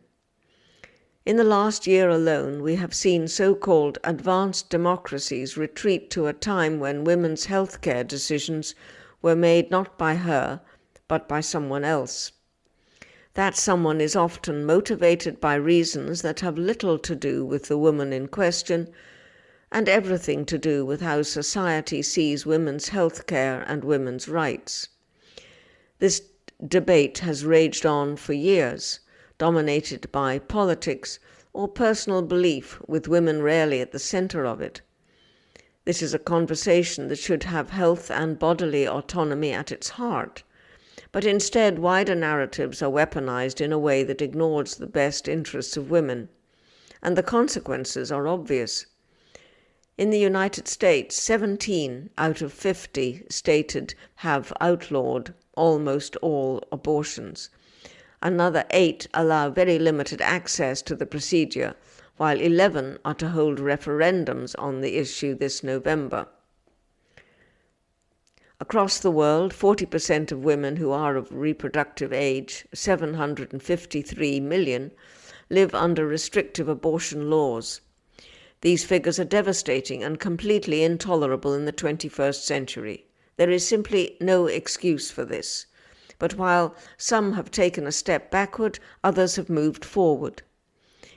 In the last year alone, we have seen so-called advanced democracies retreat to a time when women's healthcare decisions were made not by her, but by someone else. That someone is often motivated by reasons that have little to do with the woman in question, and everything to do with how society sees women's healthcare and women's rights. This debate has raged on for years, dominated by politics or personal belief, with women rarely at the centre of it. This is a conversation that should have health and bodily autonomy at its heart, But instead, wider narratives are weaponized in a way that ignores the best interests of women. And the consequences are obvious. In the United States, 17 out of 50 stated have outlawed almost all abortions. Another 8 allow very limited access to the procedure, while 11 are to hold referendums on the issue this November. Across the world, 40% of women who are of reproductive age, 753 million, live under restrictive abortion laws. These figures are devastating and completely intolerable in the 21st century. There is simply no excuse for this. But while some have taken a step backward, others have moved forward.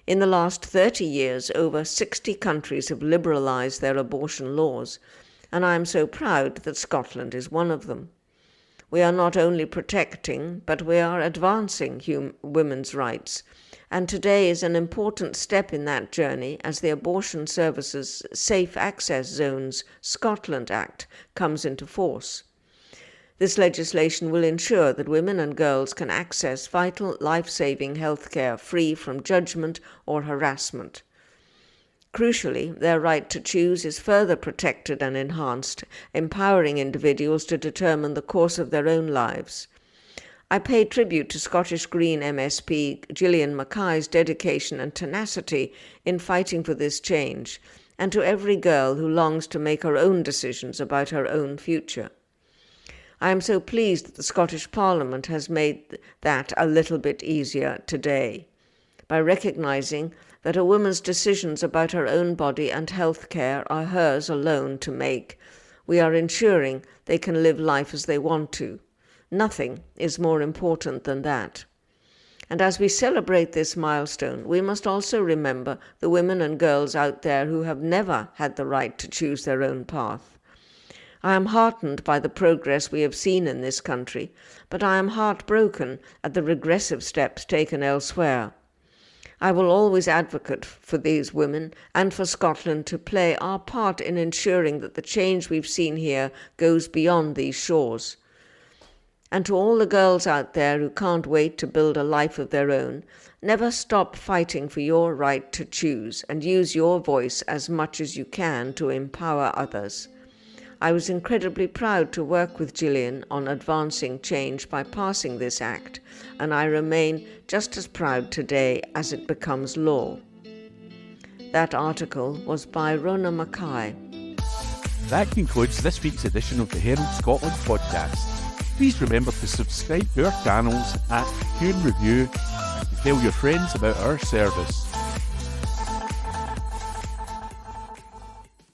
In the last 30 years, over 60 countries have liberalised their abortion laws, and I am so proud that Scotland is one of them. We are not only protecting, but we are advancing women's rights, and today is an important step in that journey as the Abortion Services Safe Access Zones Scotland Act comes into force. This legislation will ensure that women and girls can access vital, life-saving healthcare free from judgment or harassment. Crucially, their right to choose is further protected and enhanced, empowering individuals to determine the course of their own lives. I pay tribute to Scottish Green MSP Gillian Mackay's dedication and tenacity in fighting for this change, and to every girl who longs to make her own decisions about her own future. I am so pleased that the Scottish Parliament has made that a little bit easier today, by recognising that a woman's decisions about her own body and health care are hers alone to make. We are ensuring they can live life as they want to. Nothing is more important than that. And as we celebrate this milestone, we must also remember the women and girls out there who have never had the right to choose their own path. I am heartened by the progress we have seen in this country, but I am heartbroken at the regressive steps taken elsewhere. I will always advocate for these women and for Scotland to play our part in ensuring that the change we've seen here goes beyond these shores. And to all the girls out there who can't wait to build a life of their own, never stop fighting for your right to choose and use your voice as much as you can to empower others. I was incredibly proud to work with Gillian on advancing change by passing this act, and I remain just as proud today as it becomes law. That article was by Rona Mackay. That concludes this week's edition of the Herald Scotland podcast. Please remember to subscribe to our channels at Review and to tell your friends about our service.